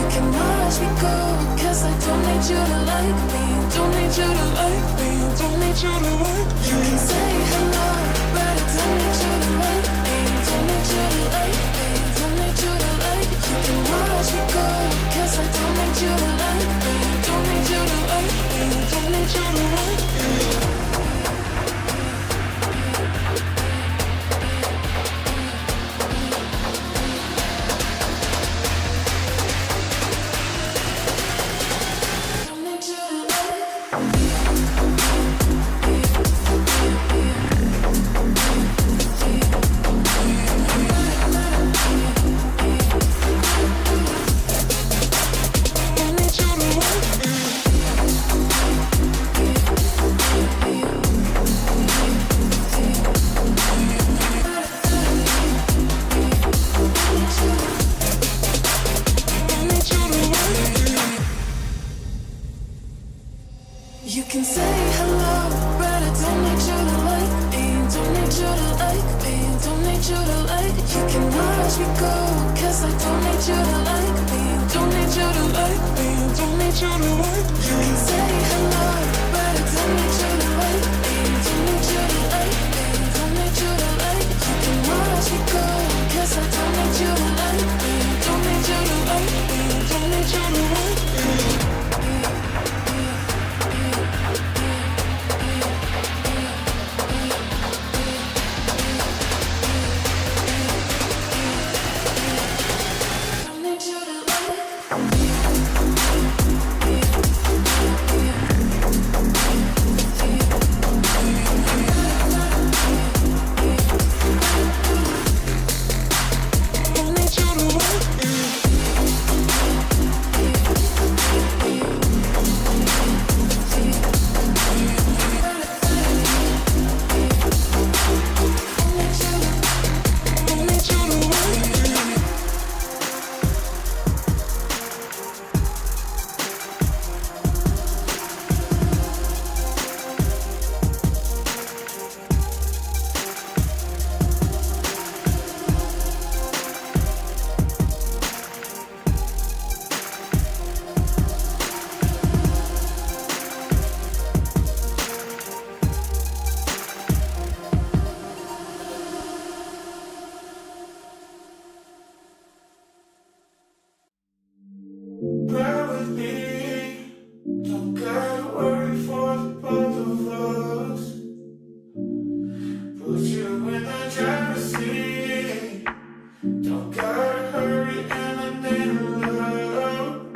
You can watch me go, cause I don't need you to like me. Don't need you to like me. Don't need you to like me. You can say hello, but I don't need you to like me. Don't need you to like me. Don't need you to like me. You can watch me go, cause I don't need you to like me. Don't need you to like me. Don't need you to like me. You can say hello, but I don't need you to like me. Don't need you to like me. Don't need you to like me. You can watch me go, cause I don't need you to like me. Don't need you to like me. Don't need you to like me. You can say hello, but I don't need you to like me. Don't need you to like me. Don't need you to like me. You can watch me go, cause I don't need you to like me. Don't need you to like me. Don't need you to like me. Bear with me, don't gotta worry for the both of us. Put you in the driver's seat, don't gotta hurry and I need love.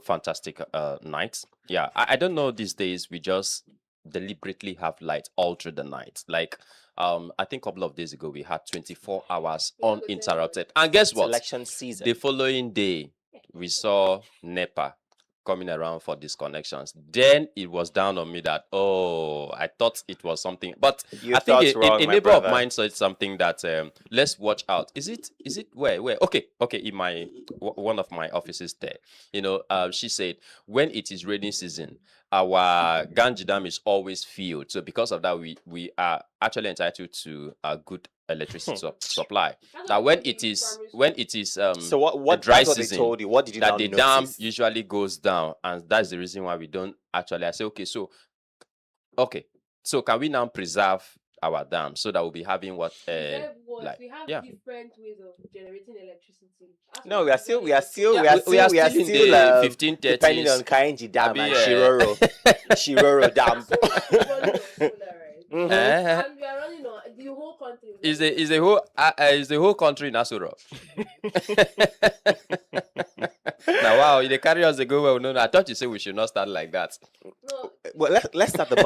Fantastic nights. Yeah, I don't know these days we just deliberately have light all through the night. Like I think a couple of days ago we had 24 hours uninterrupted. And guess It's what? election season. The following day we saw NEPA coming around for disconnections. Then it was down on me that I thought it was something, but You I think thought wrong, a my neighbor of brother. mine said something that let's watch out. Is it where okay in my one of my offices there, she said when it is rainy season, our Ganji Dam is always filled. So because of that, we are actually entitled to a good electricity supply. Now, when it is So the what dry that's what they season, told you. What did you that now the dam notice? usually goes down, and that's the reason why we don't actually. I say, okay, so can we now preserve our dam so that we'll be having what like We have yeah. different ways of generating electricity. No, we are still Yeah, we are still in the 1530s. depending on Kainji Dam Abi, and Shiroro Dam. And we are running on the whole country. Is the whole country in Asuro? Now, wow, they carry us, they go well. No, I thought you said we should not start like that. No, Well, let's start the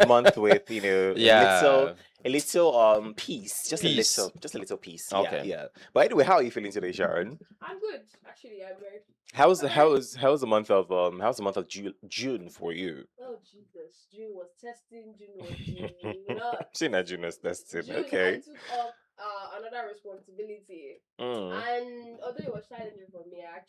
month with Yeah. a little peace, just Peace. a little peace. Okay. Yeah. But anyway, how are you feeling today, Sharon? I'm good. Actually, I'm very. How's the month of June for you? Oh Jesus! June was testing. June was not. Seeing that June is testing. June, Okay. I took up another responsibility, Mm. and although it was challenging for me, I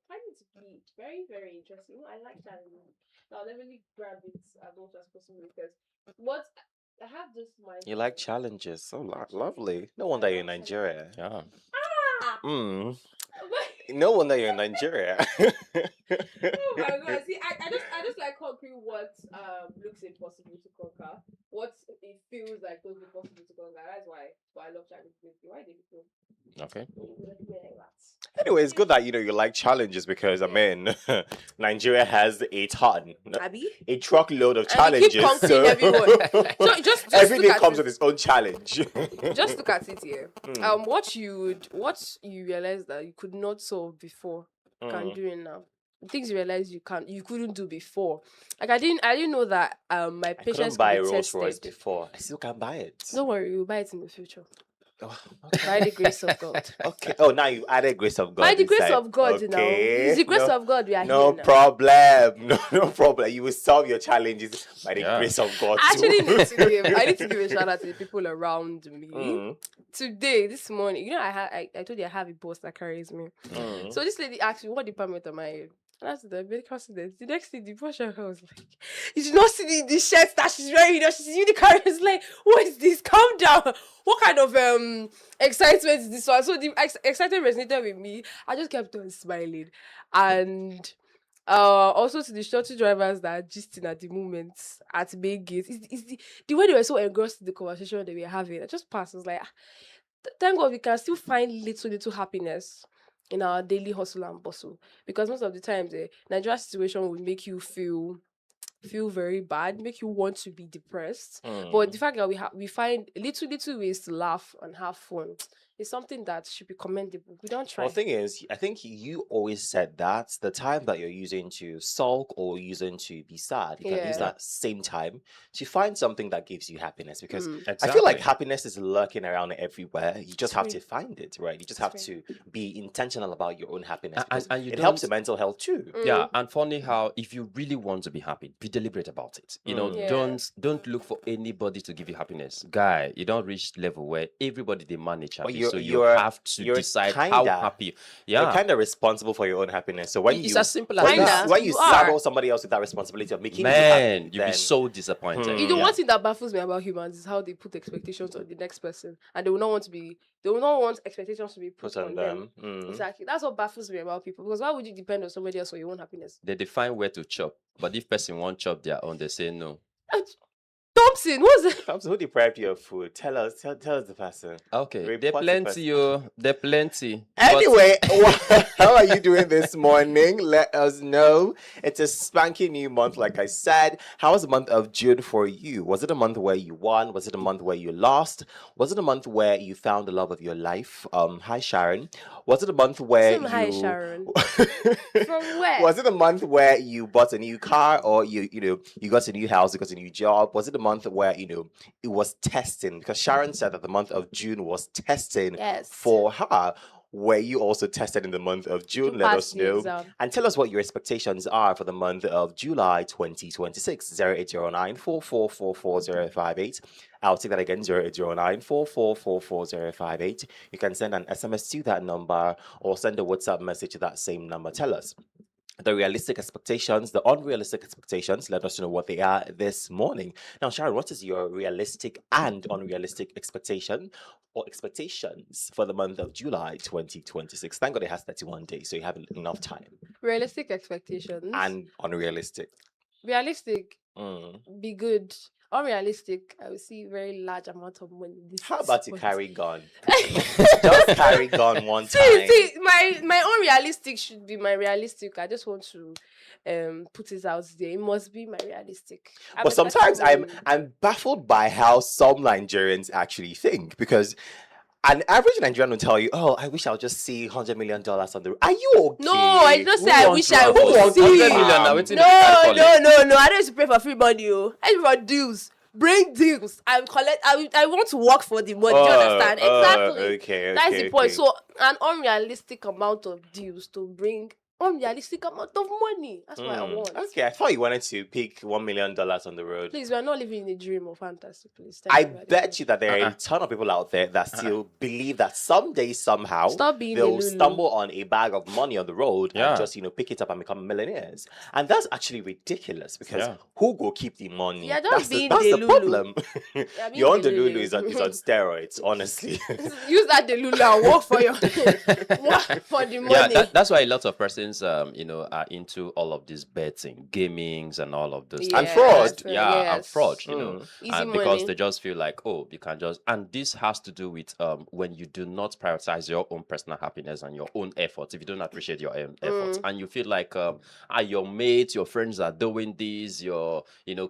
find it to be very, very interesting. I like challenges. So I'll definitely grab it as much as possible because what I have this mind. You like challenges. So lovely. No wonder you're in Nigeria. Yeah. Mm. No wonder you're in Nigeria. Oh my god! See, I just like conquering what looks impossible to conquer. What it feels like will be possible to conquer. That's why I love challenges. Why did you feel? Okay. Anyway, it's good that you like challenges because I mean, Nigeria has a ton, Abby? a truckload of And you keep challenges. conquering everyone. So just everything look at comes it. with its own challenge. Just look at it here. What you realize that you could not solve before can do it now. Things you realize you couldn't do before. Like I didn't know that my I patience couldn't buy a could be Rolls Royce tested. before. I still can't buy it. Don't worry, we'll buy it in the future. Oh, By the grace of God. okay. Oh, now you added grace of God. By the grace inside. of God, you know. It's the grace of God we are No here now. problem. No problem. You will solve your challenges by the grace of God. I actually too. need to give a shout out to the people around me. Mm. Today, this morning, I told you I have a boss that carries me. Mm. So this lady asked me, what department am I in? And I said, the medical student. The next thing, the boss was like, you should not see the shirts that she's wearing. She's unicorn. It's like, what is this? Calm down. What kind of excitement is this one? So the excitement resonated with me. I just kept on smiling. And also to the shuttle drivers that are gisting at the moment at main gate. It's the way they were so engrossed in the conversation that we were having. I just passed. I was like, thank God we can still find little happiness in our daily hustle and bustle, because most of the times the Nigeria situation would make you feel very bad, make you want to be depressed. But the fact that we find little ways to laugh and have fun is something that should be commendable. We don't try. Well, the thing is, I think you always said that the time that you're using to sulk or using to be sad, you can use that same time to find something that gives you happiness. Because I feel like happiness is lurking around everywhere. You just have to find it, right? You just have to be intentional about your own happiness. And it helps your mental health too. Yeah, and funny how if you really want to be happy, be deliberate about it. You know, don't look for anybody to give you happiness. Guy, you don't reach level where everybody they manage happy. So you have to decide how happy. Yeah, you're kind of responsible for your own happiness. So when it's as simple as that. when you saddle somebody else with that responsibility of making you happy, you'll be so disappointed. The one thing that baffles me about humans is how they put expectations on the next person, and they will not want expectations to be put on them. Exactly. That's what baffles me about people. Because why would you depend on somebody else for your own happiness? They define where to chop, but if person won't chop their own, they say no. Thompson, what's it? Thompson, who deprived you of food? Tell us the person. Okay, they're plenty, they're plenty. Anyway, how are you doing this morning? Let us know. It's a spanky new month, like I said. How was the month of June for you? Was it a month where you won? Was it a month where you lost? Was it a month where you found the love of your life? Hi, Sharon. Was it a month where Hi, Sharon. From where? Was it a month where you bought a new car, or you got a new house, you got a new job? Was it a month where it was testing? Because Sharon said that the month of June was testing for her. Were you also tested in the month of June? Let us know. And tell us what your expectations are for the month of July 2026. 0809 4444058. I'll take that again, 0809 4444058. You can send an SMS to that number or send a WhatsApp message to that same number. Tell us, the realistic expectations, the unrealistic expectations. Let us know what they are this morning. Now, Sharon, what is your realistic and unrealistic expectation or expectations for the month of July 2026? Thank God it has 31 days, so you have enough time. Realistic expectations. And unrealistic. Realistic, Mm. be good. Unrealistic, I will see very large amount of money. How about you carry gun? Just carry gun one time. See, my unrealistic should be my realistic. I just want to put it out there. It must be my realistic. But sometimes I'm baffled by how some Nigerians actually think, because an average Nigerian will tell you, "Oh, I wish I'll just see $100 million on the road." Are you okay? No, I did not say I wish I Who would wants see. 100 million now? Wetin No, dey carry collect? no. I don't used to pray for free money. I used for deals. Bring deals. I want to work for the money. Do you understand? Exactly. Okay. That's the point. Okay. So an unrealistic amount of deals to bring unrealistic amount of money. That's what I want. Okay, I thought you wanted to pick $1 million on the road. Please, we are not living in a dream or fantasy. Please. I bet you that there are a ton of people out there that still believe that someday, somehow, Stop being they'll a Lulu. stumble on a bag of money on the road Yeah. and just, pick it up and become millionaires. And that's actually ridiculous, because who go keep the money? Yeah, just being that's the the Lulu. problem. being Your own the Delulu Lulu. is on steroids, honestly. Use that delulu and work for your work for the money. Yeah, that's why a lot of persons, are into all of these betting, gamings, and all of those. And fraud. that's right, Yeah, and yes. fraud, Easy and because money. they just feel like, oh, you can just, and this has to do with when you do not prioritize your own personal happiness and your own efforts. If you don't appreciate your own efforts, and you feel like your mates, your friends are doing this, your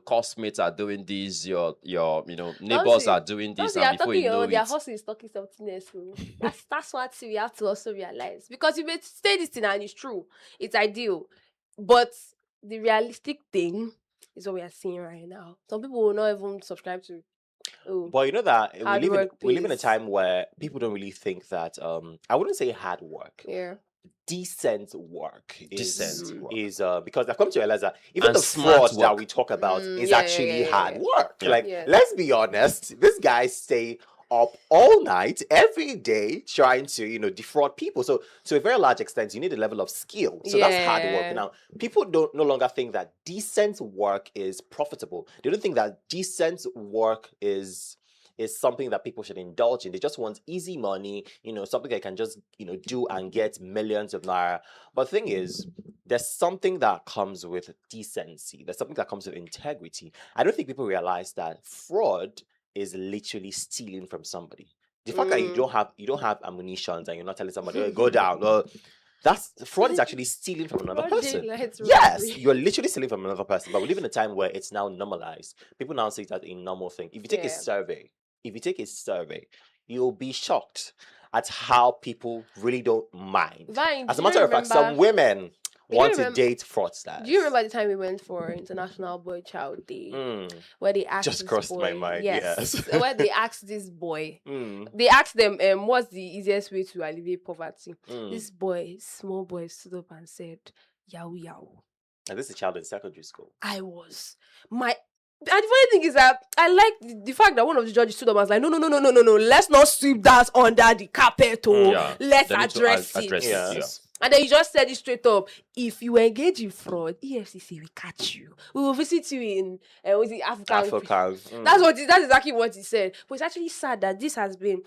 classmates are doing this, your neighbors are doing this, and before you know their it, hustle is talking something else. That's what we have to also realize, because you may say this thing and it's true, it's ideal, but the realistic thing is what we are seeing right now. Some people will not even subscribe to. Oh, But you know that Hard we work live in a pays. time where people don't really think that I wouldn't say hard work. yeah. Decent work Decent work. is because I've come to realize that even And the smart fraud that work. we talk about is yeah, actually yeah, hard yeah. work. Yeah. Like, Yeah. let's be honest, this guy stay up all night every day trying to defraud people. So to a very large extent, you need a level of skill. So that's hard Yeah. work. Now, people don't no longer think that decent work is profitable. They don't think that decent work is something that people should indulge in. They just want easy money, something they can just, do and get millions of naira. But the thing is, there's something that comes with decency. There's something that comes with integrity. I don't think people realize that fraud is literally stealing from somebody. The fact that you don't have ammunitions and you're not telling somebody, "Oh, go down." No, fraud is actually stealing from another Broad person. daylight Yes, robbery. you're literally stealing from another person. But we live in a time where it's now normalized. People now see it as a normal thing. If you take a survey, you'll be shocked at how people really don't mind. Vine, As a do you matter of fact, some remember- women you want to remember- date fraudsters. Do you remember the time we went for International Boy Child Day, where they asked Just this crossed boy, my mind, yes. where they asked this boy, Mm. they asked them, what's the easiest way to alleviate poverty? Mm. This boy, small boy, stood up and said, "Yahoo yahoo." And this is a child in secondary school. And the funny thing is that I like the fact that one of the judges stood up and was like, no, let's not sweep that under the carpet. Yeah. Let's They need to address it. address it, Yes. And then you just said it straight up. If you engage in fraud, EFCC will catch you. We will visit you in was it African. Africans. That's exactly what he said. But it's actually sad that this has been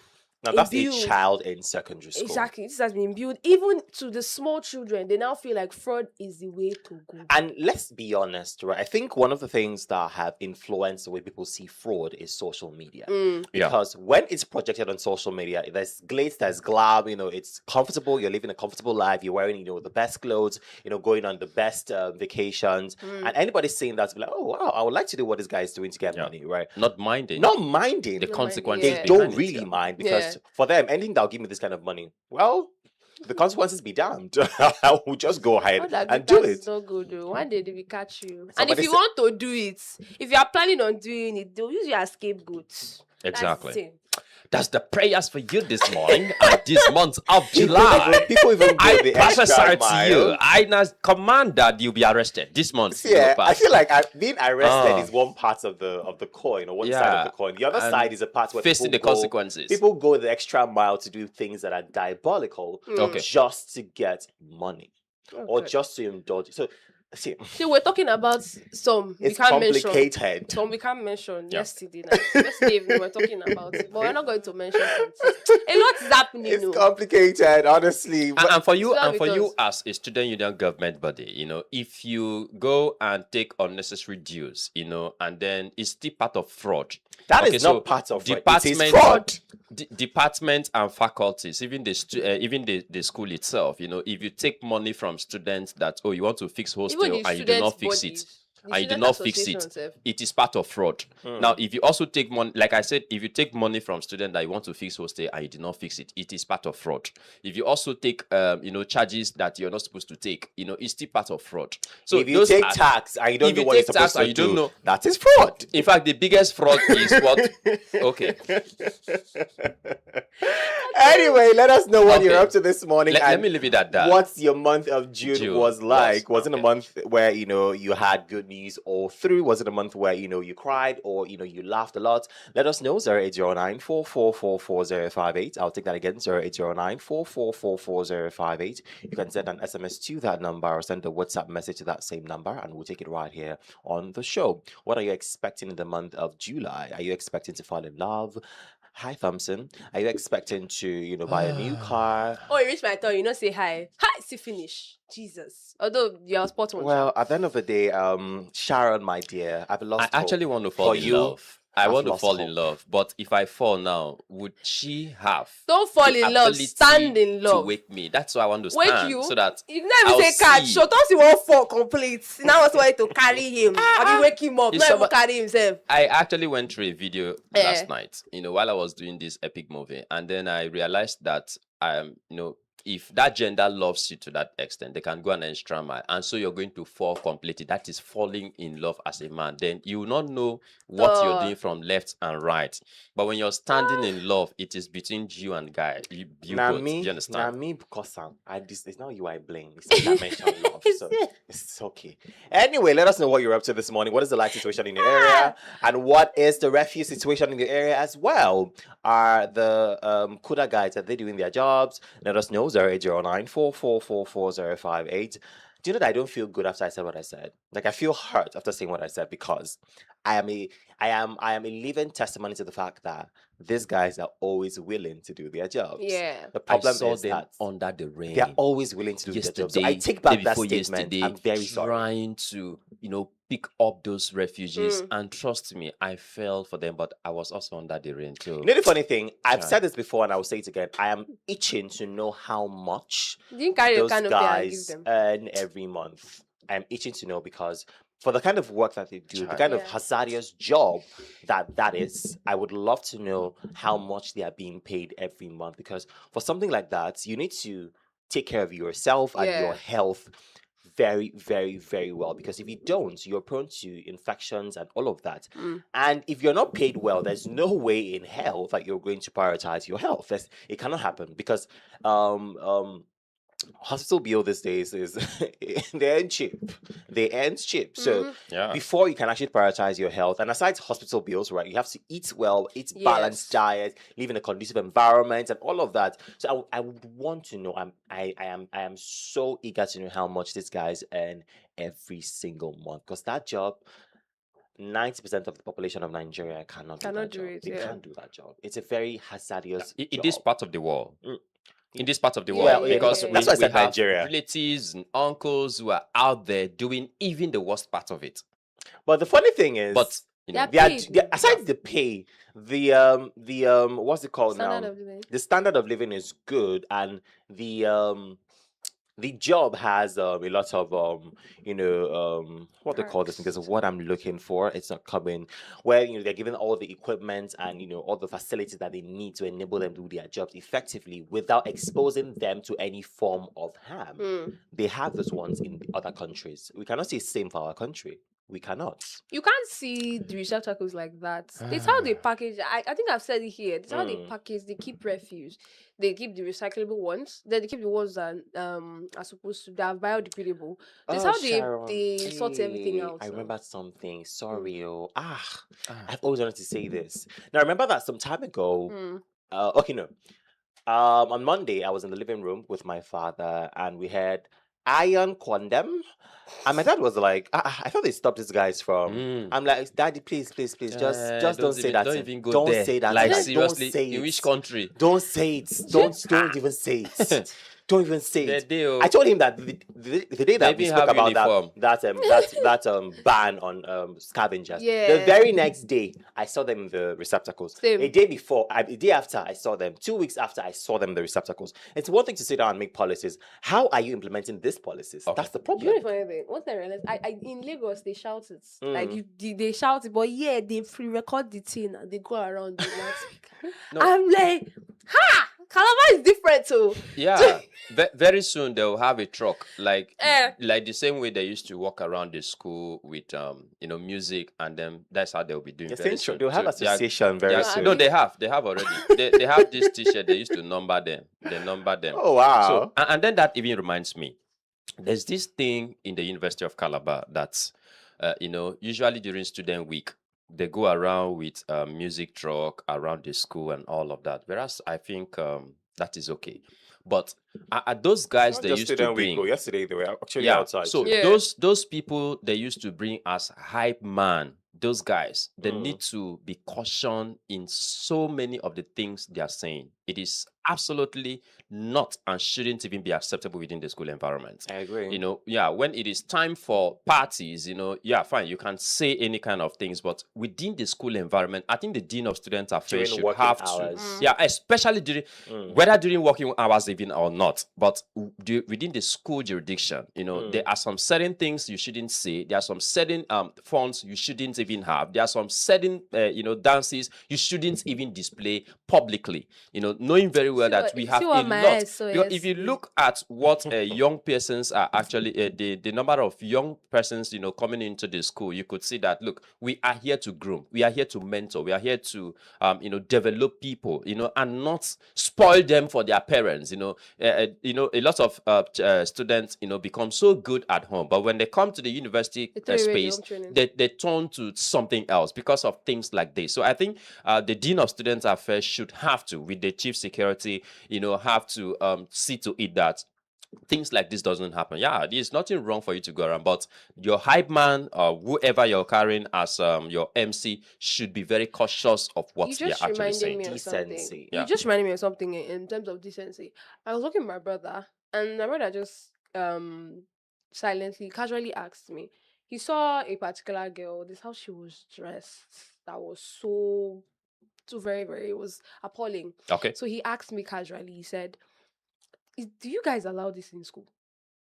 Now that's a imbued. child in secondary school. Exactly. This has been imbued even to the small children. They now feel like fraud is the way to go. And let's be honest, right? I think one of the things that have influenced the way people see fraud is social media. Yeah. Because when it's projected on social media, there's glitz, there's glam, it's comfortable, you're living a comfortable life, you're wearing, the best clothes, going on the best vacations. And anybody saying that, be like, oh, wow, I would like to do what this guy is doing to get money, right? not minding Not minding. the Not minding, consequences. yeah. They behind don't it, really yeah. mind, because Yeah. for them, anything that'll give me this kind of money, well, the consequences be damned. I will just go ahead All that and good do is it. not good though. One day they will catch you. And if Somebody you said- want to do it, if you are planning on doing it, they'll use you as scapegoat. Exactly. That's the thing. That's the prayers for you this morning and this month of July. People even go I the extra prophesy to mile. you. I command that you'll be arrested this month. Yeah, Go I fast. feel like being arrested Ah. is one part of the coin, or one side Yeah, of the coin. The other and side is a part where facing the people go- consequences. People go the extra mile to do things that are diabolical Okay. just to get money. or God. just to indulge. So, see, We're talking about some we it's can't mention. complicated. Some we can't mention Yeah. yesterday night. Yesterday evening we're talking about it, but we're not going to mention something. A lot is happening. It's no. complicated, honestly. And, But and for you, It's not and for with you us. as a student union government body, if you go and take unnecessary dues, and then it's still part of fraud. that is so not part of fraud. It is fraud. Department and faculties, even the school itself, if you take money from students that you want to fix hostel Even the and you do not students' fix bodies, it, the and you do student not fix association it, sef. it is part of fraud. Now, if you also take money, like I said, if you take money from students that you want to fix hostel and you did not fix it, it is part of fraud. If you also take charges that you're not supposed to take, it's still part of fraud. So If you take tax and you don't if know you what you're take tax supposed to and you don't do, know, that is fraud. in fact, the biggest fraud is what? Okay. Anyway, let us know what you're Okay. up to this morning. Let and me leave it at that. What's your month of June was like? Was it a okay. month where you had good news all through? Was it a month where you cried or you laughed a lot? Let us know. 0809 4444058. I'll take that again. 0809 4444058. You can send an SMS to that number or send a WhatsApp message to that same number, and we'll take it right here on the show. What are you expecting in the month of July? Are you expecting to fall in love? Hi, Thompson. Are you expecting to, buy a new car? Oh, you reach my turn, say hi. Hi, see finish. Jesus. Although you're spot on. Well, at the end of the day, Sharon, my dear, I've lost I actually hope. want to fall For in you, love. I I've want to lost fall hope. in love, but if I fall now, would she have? Don't fall the in love. ability Stand in to love. wake me? That's why I want to Wake stand you? so that You never I'll say catch. see. So don't you want fall complete. Now what's why to carry him? I be wake him up. If Not even somebody- carry himself. I actually went through a video Eh. last night, while I was doing this epic movie, and then I realized that if that gender loves you to that extent, they can go an extra mile, and so you're going to fall completely. That is falling in love as a man. Then you will not know what you're doing from left and right. But when you're standing in love, it is between you and guy. You both. Do you understand? me, because it's not you I blame. It's the dimension love. So it's okay. Anyway, let us know what you're up to this morning. What is the light situation in your area? And what is the refuse situation in your area as well? Are the CUDA guys, are they doing their jobs? Let us know. 0809 4444058. Do you know that I don't feel good after I said what I said? Like, I feel hurt after saying what I said, because I am a living testimony to the fact that these guys are always willing to do their jobs. Yeah. The I problem saw is them that under the rain. they're always willing to do their jobs. So I Yesterday, take day back that before statement. yesterday, I'm very sorry. trying to, pick up those refugees, and trust me, I fell for them, but I was also under the rain too. You know the funny thing? I've Try. said this before and I will say it again. I am itching to know how much Didn't carry the those kind of thing I give guys them. earn every month. I'm itching to know, because for the kind of work that they do, the Child. kind of Yeah. hazardous job that is, I would love to know how much they are being paid every month. Because for something like that, you need to take care of yourself and your Yeah. health very, very, very well. Because if you don't, you're prone to infections and all of that. And if you're not paid well, there's no way in hell that you're going to prioritize your health. It cannot happen, because hospital bill these days is they end cheap. They end cheap. So Yeah. before you can actually prioritize your health, and aside hospital bills, right, you have to eat well, eat balanced Yes. diet, live in a conducive environment, and all of that. So I would want to know. I am so eager to know how much these guys earn every single month, because that job, 90% of the population of Nigeria cannot do Cannot that do job. it, They yeah. can't do that job. It's a very hazardous In job. this part of the world. In this part of the Yeah, world, yeah, because yeah, yeah. That's why I we said have Nigeria. relatives and uncles who are out there doing even the worst part of it. But the funny thing is, But They're they paid. aside the pay, the what's it called Standard now? of living. The standard of living is good, and the job has a lot of what they call this, because of what I'm looking for, it's not coming, where they're given all the equipment and all the facilities that they need to enable them to do their jobs effectively without exposing them to any form of harm. They have those ones in the other countries. We cannot say same for our country. We cannot. You can't see the receptacles like that. It's how they package. I think I've said it here. It's how they package. They keep refuse. They keep the recyclable ones. Then they keep the ones that are supposed to, that are biodegradable. That's how Sharon, they sort everything hey, out. I so. remember something. Sorry, I've always wanted to say this. Now, I remember that some time ago. Okay, no. On Monday, I was in the living room with my father, and we had iron condom. And my dad was like, I thought they stopped these guys from. I'm like, Daddy, please, just don't say that. Don't even go don't there. say that. Like Don't seriously, say in it. which country? Don't say it. Don't even say it. Don't even say it. Deal. I told him that the day that we spoke about that ban on scavengers. The very next day, I saw them in the receptacles. Same. A day before, a day after, I saw them. 2 weeks after, I saw them in the receptacles. It's one thing to sit down and make policies. How are you implementing these policies? Okay. That's the problem. You know the funny thing? Once I realized, I in Lagos they shout it like they shout it, but yeah, they free record the thing and they go around the loudspeaker. No. I'm like, ha! Calabar is different too. Yeah, very soon they'll have a truck like the same way they used to walk around the school with music, and then that's how they'll be doing. Very soon. They'll have So association very soon. No, they have already. they have this T-shirt. They used to number them. They number them. Oh wow! So and then that even reminds me, there's this thing in the University of Calabar that's usually during student week. They go around with music truck around the school and all of that. Whereas I think that is okay. But are those guys Not they just used to student bring? week, yesterday they were actually outside. So too. those people they used to bring as hype man, those guys, they need to be cautioned in so many of the things they are saying. It is absolutely not and shouldn't even be acceptable within the school environment. I agree. When it is time for parties, fine, you can say any kind of things, but within the school environment, I think the dean of student affairs During should working have hours. to, especially during whether during working hours even or not, but within the school jurisdiction, there are some certain things you shouldn't say. There are some certain fonts you shouldn't even have. There are some certain dances you shouldn't even display publicly. Knowing very well that we have a lot. Because if you look at what young persons are actually, the number of young persons, coming into the school, you could see that, look, we are here to groom, we are here to mentor, we are here to, develop people, and not spoil them for their parents. A lot of students, become so good at home, but when they come to the university space, they turn to something else because of things like this. So I think the dean of student affairs should have to, with the chief security, have to see to it that things like this doesn't happen. Yeah, there's nothing wrong for you to go around, but your hype man or whoever you're carrying as your MC should be very cautious of what they're actually saying. Decency. You just reminded me of something in terms of decency. I was looking at my brother, and my brother just silently, casually asked me. He saw a particular girl. This how she was dressed. That was so very, very. It was appalling. Okay. So he asked me casually. He said, "Do you guys allow this in school?"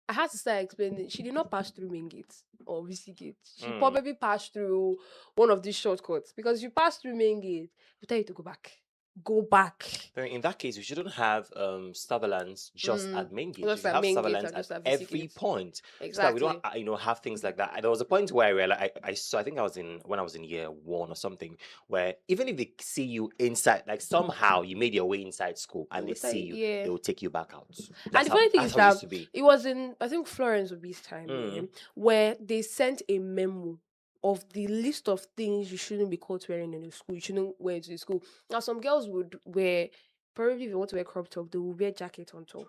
I had to start explaining. She did not pass through main gate or VC gate. She probably passed through one of these shortcuts, because if you pass through main gate, we tell you to go back. Go back. Then in that case, we shouldn't have surveillance just at main gate. We Just should at have main gate surveillance and just at at VC every gate. point. Exactly. So that we don't have things like that. There was a point where I realized I saw. I think when I was in year 1 or something, where even if they see you inside, like somehow you made your way inside school and they see you, they will take you back out. And the funny thing is that it it was in, I think, Florence Obi's time, where they sent a memo of the list of things you shouldn't be caught wearing in the school. You shouldn't wear to the school. Now, some girls would wear, probably if you want to wear crop top, they will wear jacket on top,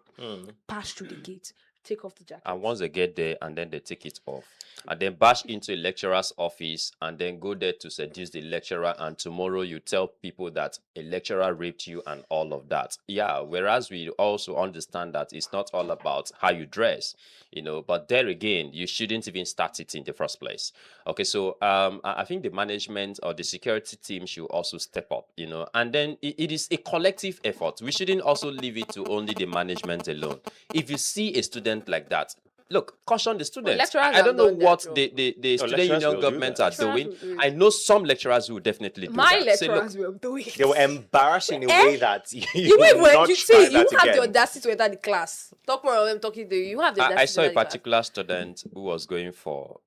pass through the gate, take off the jacket. And once they get there, and then they take it off, and then bash into a lecturer's office, and then go there to seduce the lecturer, and tomorrow you tell people that a lecturer raped you and all of that. Yeah, whereas we also understand that it's not all about how you dress, but there again, you shouldn't even start it in the first place. Okay, so I think the management or the security team should also step up, and then it is a collective effort. We shouldn't also leave it to only the management alone. If you see a student like that, look, caution the students. I don't know what the student union government are doing. I know some lecturers who definitely do My that. Say, lecturers look, will do it. They were embarrassed in a way that You will even not you try see, you that have the again. audacity to enter the class. Talk more of them talking to you. You have the audacity. I saw to a enter the class. particular student who was going for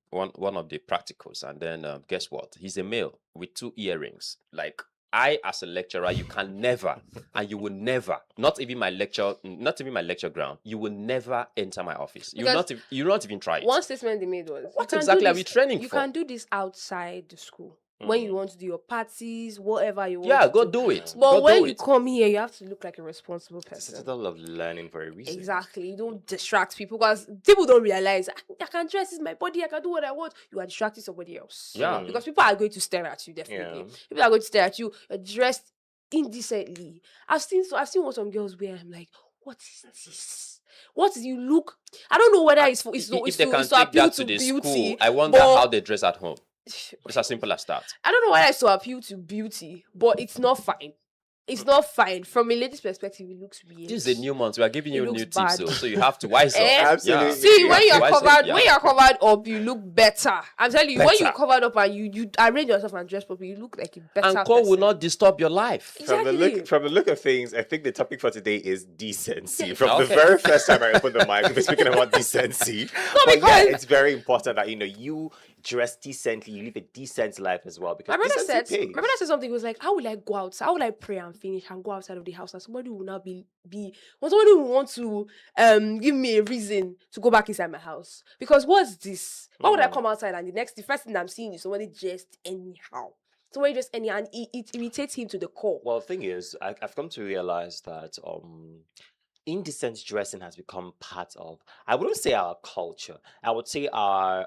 one of the practicals, and then guess what? He's a male with 2 earrings. Like, I, as a lecturer, you can never, and you will never, not even my lecture ground, you will never enter my office. You will not even try it. One statement they made was, What exactly are we training You for? can do this outside the school. when you want to do your parties, whatever you want Yeah, to go do. do it. But Go when do you it. come here, you have to look like a responsible It's a person. citadel of learning for a reason. Exactly. You don't distract people because people don't realize I can dress, it's my body, I can do what I want. You are distracting somebody else. Yeah. Because people are going to stare at you, definitely. Yeah. People are going to stare at you. You're dressed indecently. I've seen what some girls wear. I'm like, what is this? What is you look? I don't know whether it's for it's, If they can to take appeal that to to the beauty. school, I wonder but how they dress at home. It's as simple as that. I don't know whether it's to appeal to beauty, but it's not fine. It's not fine. From a lady's perspective, it looks weird. This is a new month. We are giving It you looks new tips, bad. so you have to wise up. Eh? Absolutely. Yeah. See, You when have to you're wise up, covered, yeah. when you're covered up, you look better. I'm telling you, when you Better. covered up and you arrange yourself and dress properly, you look like a better And call will person. not disturb your life. Exactly. From the look of things, I think the topic for today is decency. Yeah. From the Okay. very first time I opened the mic, we're speaking about decency. But yeah, because- it's very important that you dress decently, you live a decent life as well. Because My brother decency pays. said something. He was like, how will I go outside? How will I pray and finish and go outside of the house? And somebody will now somebody will want to give me a reason to go back inside my house. Because what's this? Why would I come outside and the first thing I'm seeing is somebody dressed anyhow? Somebody dressed anyhow, and it irritates him to the core. Well, the thing is, I've come to realize that indecent dressing has become part of, I wouldn't say our culture. I would say our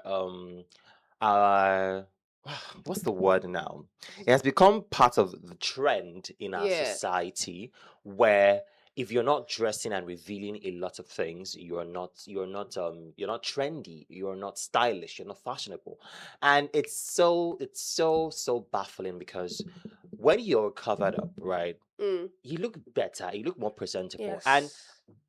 what's the word now? It has become part of the trend in our Yeah. society where if you're not dressing and revealing a lot of things, you're not trendy, you're not stylish, you're not fashionable. And it's so baffling because when you're covered up, right, you look better, you look more presentable. Yes. And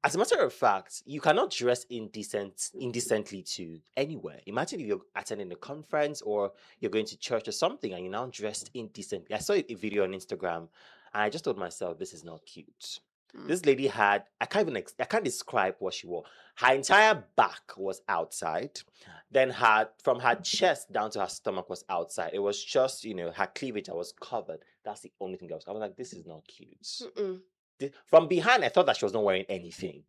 as a matter of fact, you cannot dress indecently to anywhere. Imagine if you're attending a conference or you're going to church or something and you're now dressed indecently. I saw a video on Instagram and I just told myself, this is not cute. This lady had, I can't describe what she wore. Her entire back was outside. Then from her chest down to her stomach was outside. It was just, her cleavage that was covered. That's the only thing else. I was like, this is not cute. From behind, I thought that she was not wearing anything.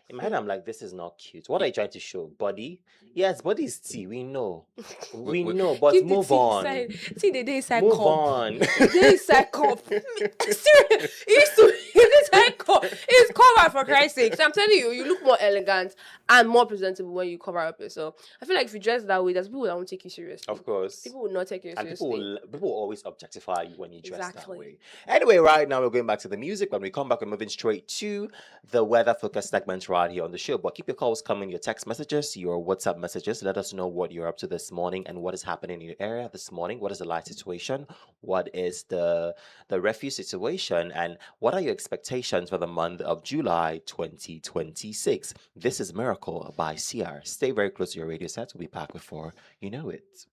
In my head, I'm like, this is not cute. What are you trying to show? Body? Yes, body is tea. We know. We know, but Keep the move tea on. inside. See the day inside Move cup. on. The day inside cup. Seriously, it used to be inside cup. It's covered for Christ's sake. So I'm telling you, you look more elegant and more presentable when you cover up yourself. I feel like if you dress that way, there's people that won't take you seriously. Of course. People will not take you And seriously. people will always objectify you when you dress that Exactly. way. Anyway, right now we're going back to the music. When we come back, we're moving straight to the weather focus segment right here on the show. But keep your calls coming, your text messages, your WhatsApp messages. Let us know what you're up to this morning and what is happening in your area this morning. What is the light situation? What is the refuse situation? And what are your expectations for the month of July 2026? This is Miracle by CR. Stay very close to your radio set. We'll be back before you know it.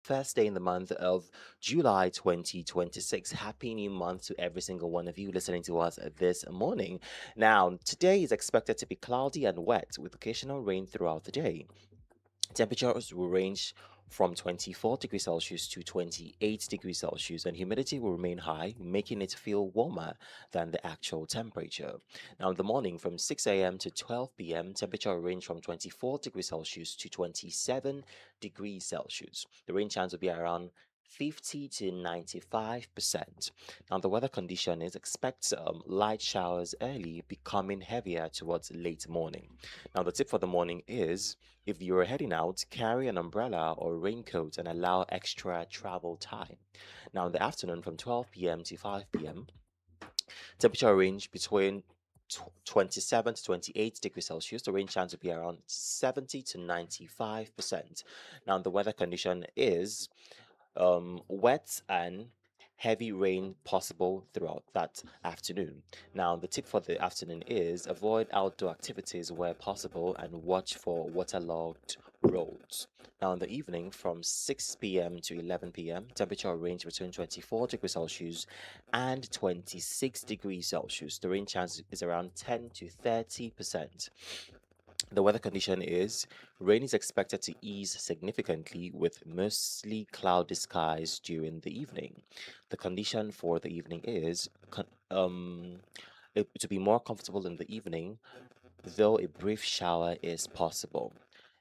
First day in the month of July 2026. Happy new month to every single one of you listening to us this morning. Now, today is expected to be cloudy and wet with occasional rain throughout the day. Temperatures will range from 24 degrees Celsius to 28 degrees Celsius, and humidity will remain high, making it feel warmer than the actual temperature. Now, in the morning from 6 a.m. to 12 p.m., temperature will range from 24 degrees Celsius to 27 degrees Celsius. The rain chance will be around 50 to 95%. Now, the weather condition is expect light showers early, becoming heavier towards late morning. Now, the tip for the morning is if you're heading out, carry an umbrella or raincoat and allow extra travel time. Now, in the afternoon from 12 p.m. to 5 p.m., temperature range between 27 to 28 degrees Celsius. The rain chance will be around 70 to 95%. Now, the weather condition is wet and heavy rain possible throughout that afternoon. Now, the tip for the afternoon is avoid outdoor activities where possible and watch for waterlogged roads. Now, in the evening from 6 p.m. to 11 p.m., temperature range between 24 degrees Celsius and 26 degrees Celsius. The rain chance is around 10 to 30%. The weather condition is rain is expected to ease significantly with mostly cloudy skies during the evening. The condition for the evening is to be more comfortable in the evening, though a brief shower is possible.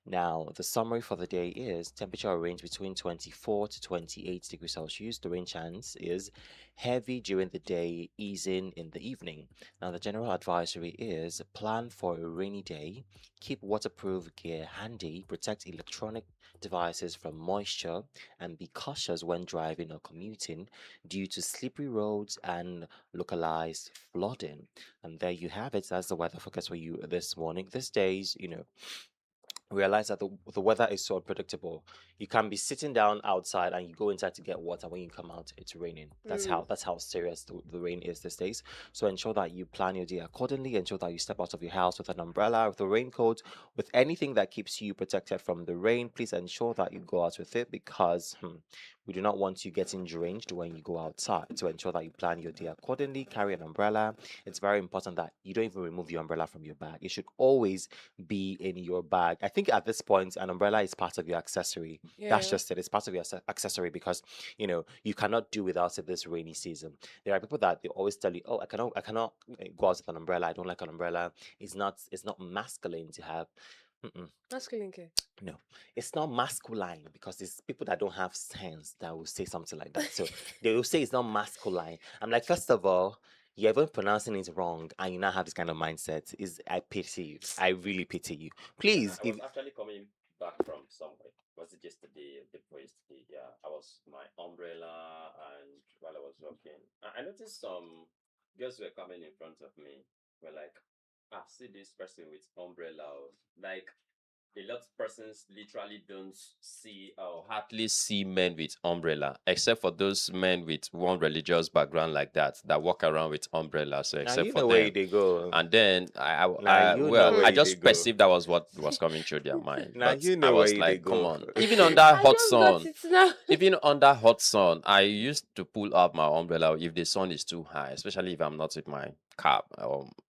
Now, the summary for the day is temperature range between 24 to 28 degrees Celsius. The rain chance is heavy during the day, easing in the evening. Now, the general advisory is plan for a rainy day, keep waterproof gear handy, protect electronic devices from moisture, and be cautious when driving or commuting due to slippery roads and localized flooding. And there you have it. That's the weather forecast for you this morning. These days, realize that the weather is so unpredictable. You can be sitting down outside and you go inside to get water. When you come out, it's raining. That's how serious the rain is these days. So ensure that you plan your day accordingly. Ensure that you step out of your house with an umbrella, with a raincoat, with anything that keeps you protected from the rain. Please ensure that you go out with it because we do not want you getting drenched when you go outside. So ensure that you plan your day accordingly. Carry an umbrella. It's very important that you don't even remove your umbrella from your bag. It should always be in your bag. I think at this point, an umbrella is part of your accessory. That's just it. It's part of your accessory because you cannot do without it this rainy season. There are people that they always tell you, "Oh, I cannot go out with an umbrella. I don't like an umbrella. It's not masculine to have." Masculine care. No, it's not masculine because it's people that don't have sense that will say something like that. So they will say it's not masculine. I'm like, first of all, you're even pronouncing it wrong, and you now have this kind of mindset. I pity you. I really pity you. Please, I was actually coming back from somewhere. Was it yesterday, before yesterday? Yeah, I was my umbrella, and while I was walking, I noticed some girls were coming in front of me. Were like, see this person with umbrella. Like a lot of persons literally don't see or hardly see men with umbrella, except for those men with one religious background like that walk around with umbrella. So now except you for know where them, they go. and then Now you know where I they just go. perceived that was what was coming through their mind. Now But you I know was where they like, come go. on, even under I hot just got sun, it now. even under hot sun, I used to pull up my umbrella if the sun is too high, especially if I'm not with my cap.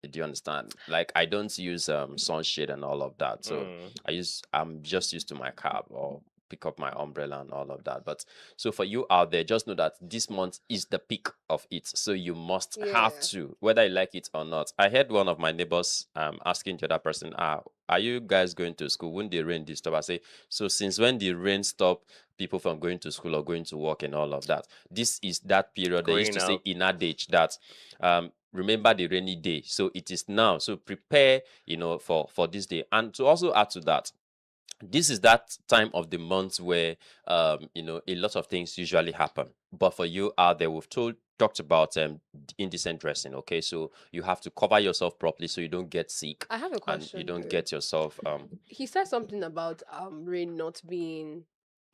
Do you understand? Like I don't use sunshade and all of that. So I'm just used to my cap or pick up my umbrella and all of that. But so for you out there, just know that this month is the peak of it. So you must have Yeah. to, whether you like it or not. I heard one of my neighbors asking the other person, are you guys going to school? When the rain disturb? I say, so since when the rain stop people from going to school or going to work and all of that? This is that period they used to Growing say up. in adage that remember the rainy day. So it is now. So prepare, for this day. And to also add to that, this is that time of the month where a lot of things usually happen. But for you out there, we've talked about indecent dressing. Okay, so you have to cover yourself properly so you don't get sick I have a and you question don't though. get yourself He said something about rain not being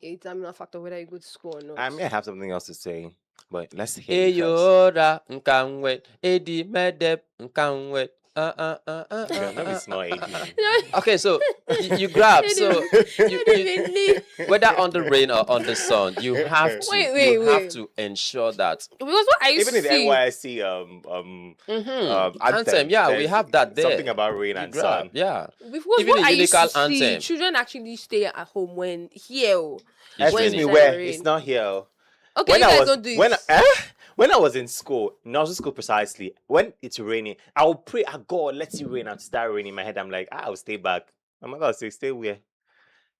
a determinant factor whether you go to school or not. I may have something else to say, but let's hear you first. Eyora nkanwe edi medep nkanwe. Girl, no, it's not AD. Okay, so you grab. So you, Wait, whether on the rain or on the sun, you have to wait. to ensure that Because what I used Even to in the see, NYSC anthem. Yeah, we there's have that there. something about rain You and grab. sun. Yeah. because Even what in I used to Unical see, anthem. children actually stay at home when here, It's when Excuse raining. me, it's where? rain. It's not here. Okay, When you I guys was don't do it. when I was in school, nursery school precisely, when it's raining, I will pray, "Ah, God, let it rain," and start raining in my head. I'm like, I'll stay back. My mother will say, "Stay where?"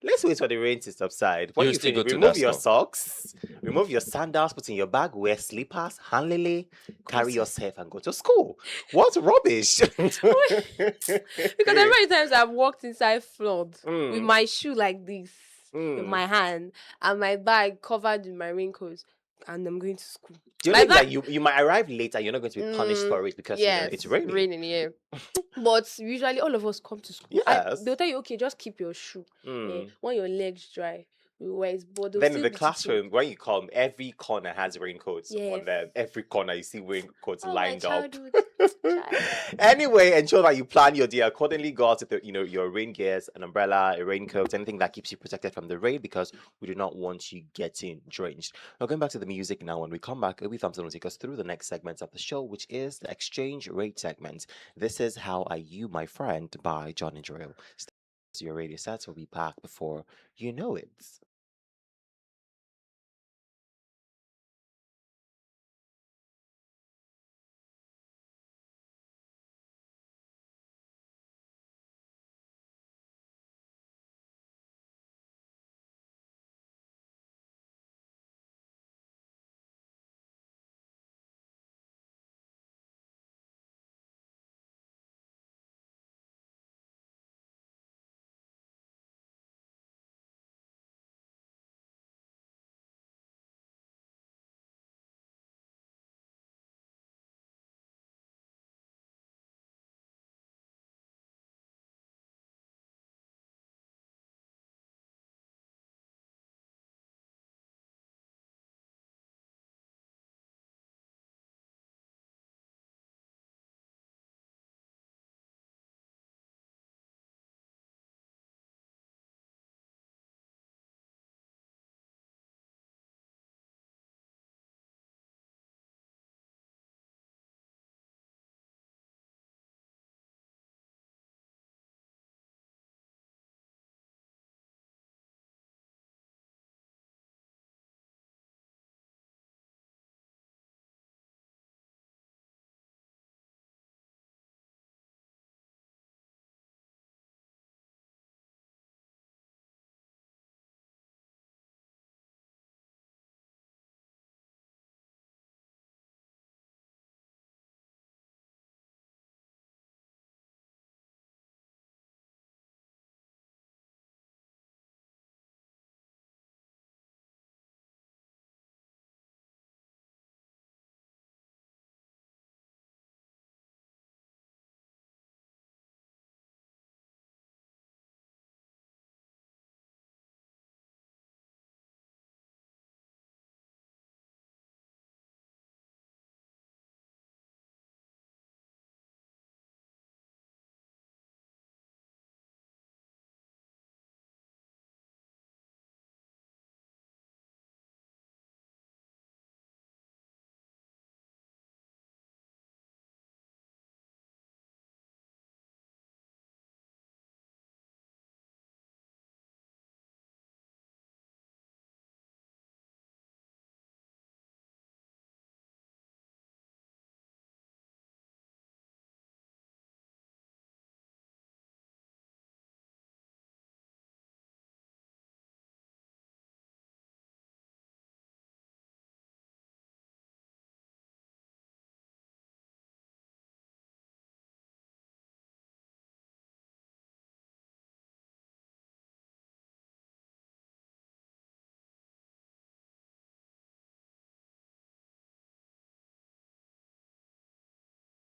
Let's wait for the rain to subside. When You you still finish, go to remove that your store. socks, remove your sandals, put in your bag, wear slippers, hand lily, carry yourself and go to school. What rubbish! Because how many times I've walked inside flood with Mm, my shoe like this in mm. my hand and my bag covered in my raincoat, and I'm going to school. The only Like thing that that. you might arrive later, you're not going to be punished for it because Yes, it's raining. raining, yeah. But usually all of us come to school. Yes. They'll tell you, okay, just keep your shoe. Yeah, Mm. when your legs dry, you wear it. But they'll Then in still the be teaching. classroom, when you come, every corner has raincoats on Yes. them. Every corner you see raincoats Oh, my lined up. childhood. Child. Anyway, ensure that you plan your day accordingly. Go out with your rain gears, an umbrella, a raincoat, anything that keeps you protected from the rain because we do not want you getting drenched. Now going back to the music now. When we come back, Obi Thompson will take us through the next segment of the show, which is the exchange rate segment. This is How Are You, My Friend by John and Joel. Your radio sets will be back before you know it.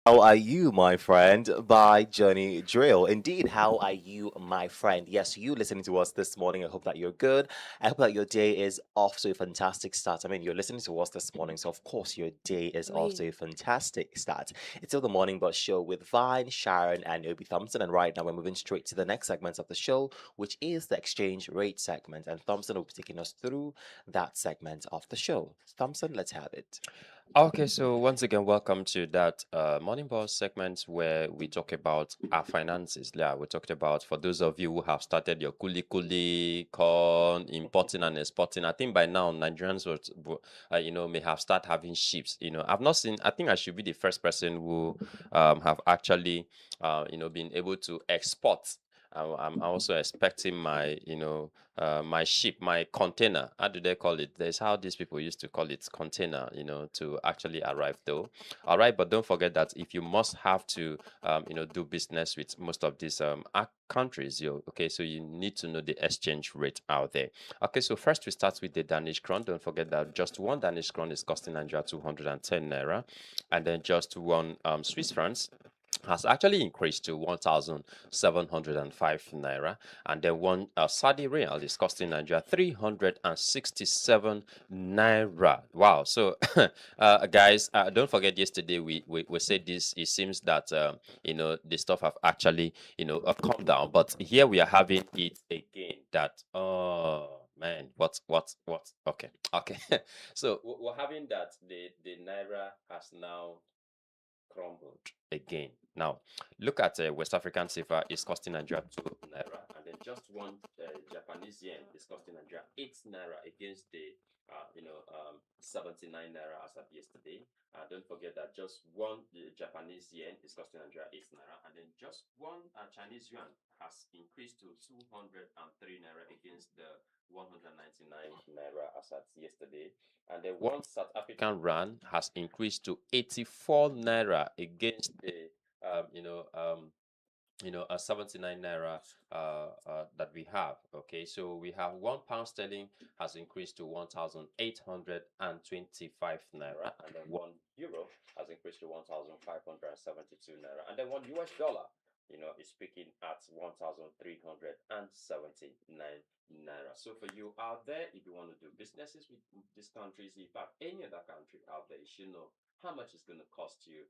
How Are You, My Friend by Johnny Drill. Indeed, how are you, my friend? Yes, you listening to us this morning. I hope that you're good. I hope that your day is off to a fantastic start. I mean, you're listening to us this morning, so of course your day is off to Me. a fantastic start. It's still the Morning Bus Show with Vine, Sharon, and Obi Thompson. And right now we're moving straight to the next segment of the show, which is the exchange rate segment. And Thompson will be taking us through that segment of the show. Thompson, let's have it. Okay, so once again, welcome to that morning boss segment where we talk about our finances. Yeah, we talked about for those of you who have started your kuli corn importing and exporting. I think by now Nigerians may have started having ships. I've not seen. I think I should be the first person who have actually been able to export. I'm also expecting my ship, my container. How do they call it? There's how these people used to call it container, to actually arrive though. All right, but don't forget that if you must have to, do business with most of these countries, okay, so you need to know the exchange rate out there. Okay, so first we start with the Danish crown. Don't forget that just one Danish crown is costing Nigeria 210 naira, and then just one Swiss francs has actually increased to 1,705 naira, and then one Saudi real is costing Nigeria 367 naira. Wow! So, guys, don't forget yesterday we said this. It seems that the stuff have actually come down, but here we are having it again. That man, what? Okay, okay. So we're having that the naira has now crumbled again. Now, look at West African CFA is costing Nigeria 2 naira, and then just one Japanese yen is costing Nigeria 8 naira against the 79 naira as of yesterday. Don't forget that just one Japanese yen is costing Nigeria 8 naira, and then just one Chinese yuan has increased to 203 naira against the 199 naira as at yesterday. And then one South African rand has increased to 84 naira against the a 79 naira that we have. Okay, so we have £1 sterling has increased to 1,825 naira, and then €1 has increased to 1,572 naira, and then $1 is speaking at 1,379 naira. So for you out there, if you want to do businesses with these countries, in fact any other country out there, you should know how much it's going to cost you,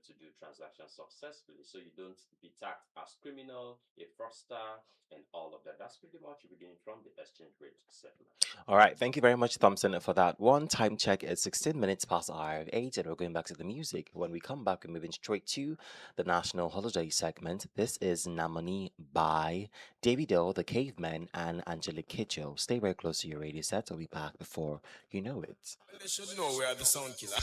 to do transactions successfully, so you don't be tagged as criminal, a fraudster, and all of that. That's pretty much everything from the exchange rate segment. All right, thank you very much, Thompson, for that one. Time check is 16 minutes past the hour of 8, and we're going back to the music. When we come back, we're moving straight to the national holiday segment. This is Namani by Davido, The Caveman, and Angelique Kidjo. Stay very close to your radio set. I'll be back before you know it. They should know we are the sound killer.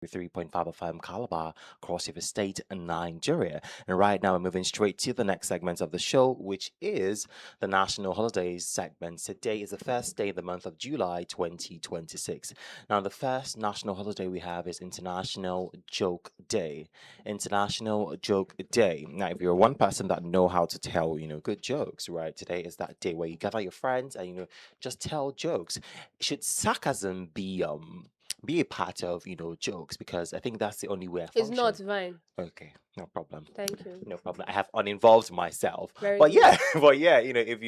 3.5 FM Calabar, Cross River State, and Nigeria. And right now, we're moving straight to the next segment of the show, which is the National Holidays segment. Today is the first day of the month of July 2026. Now, the first national holiday we have is International Joke Day. International Joke Day. Now, if you're one person that know how to tell, good jokes, right? Today is that day where you gather your friends and just tell jokes. Should sarcasm be a part of jokes, because I think that's the only way I It's function. not fine. Okay, no problem. Thank you. No problem. I have uninvolved myself. Very But good. yeah, but yeah, if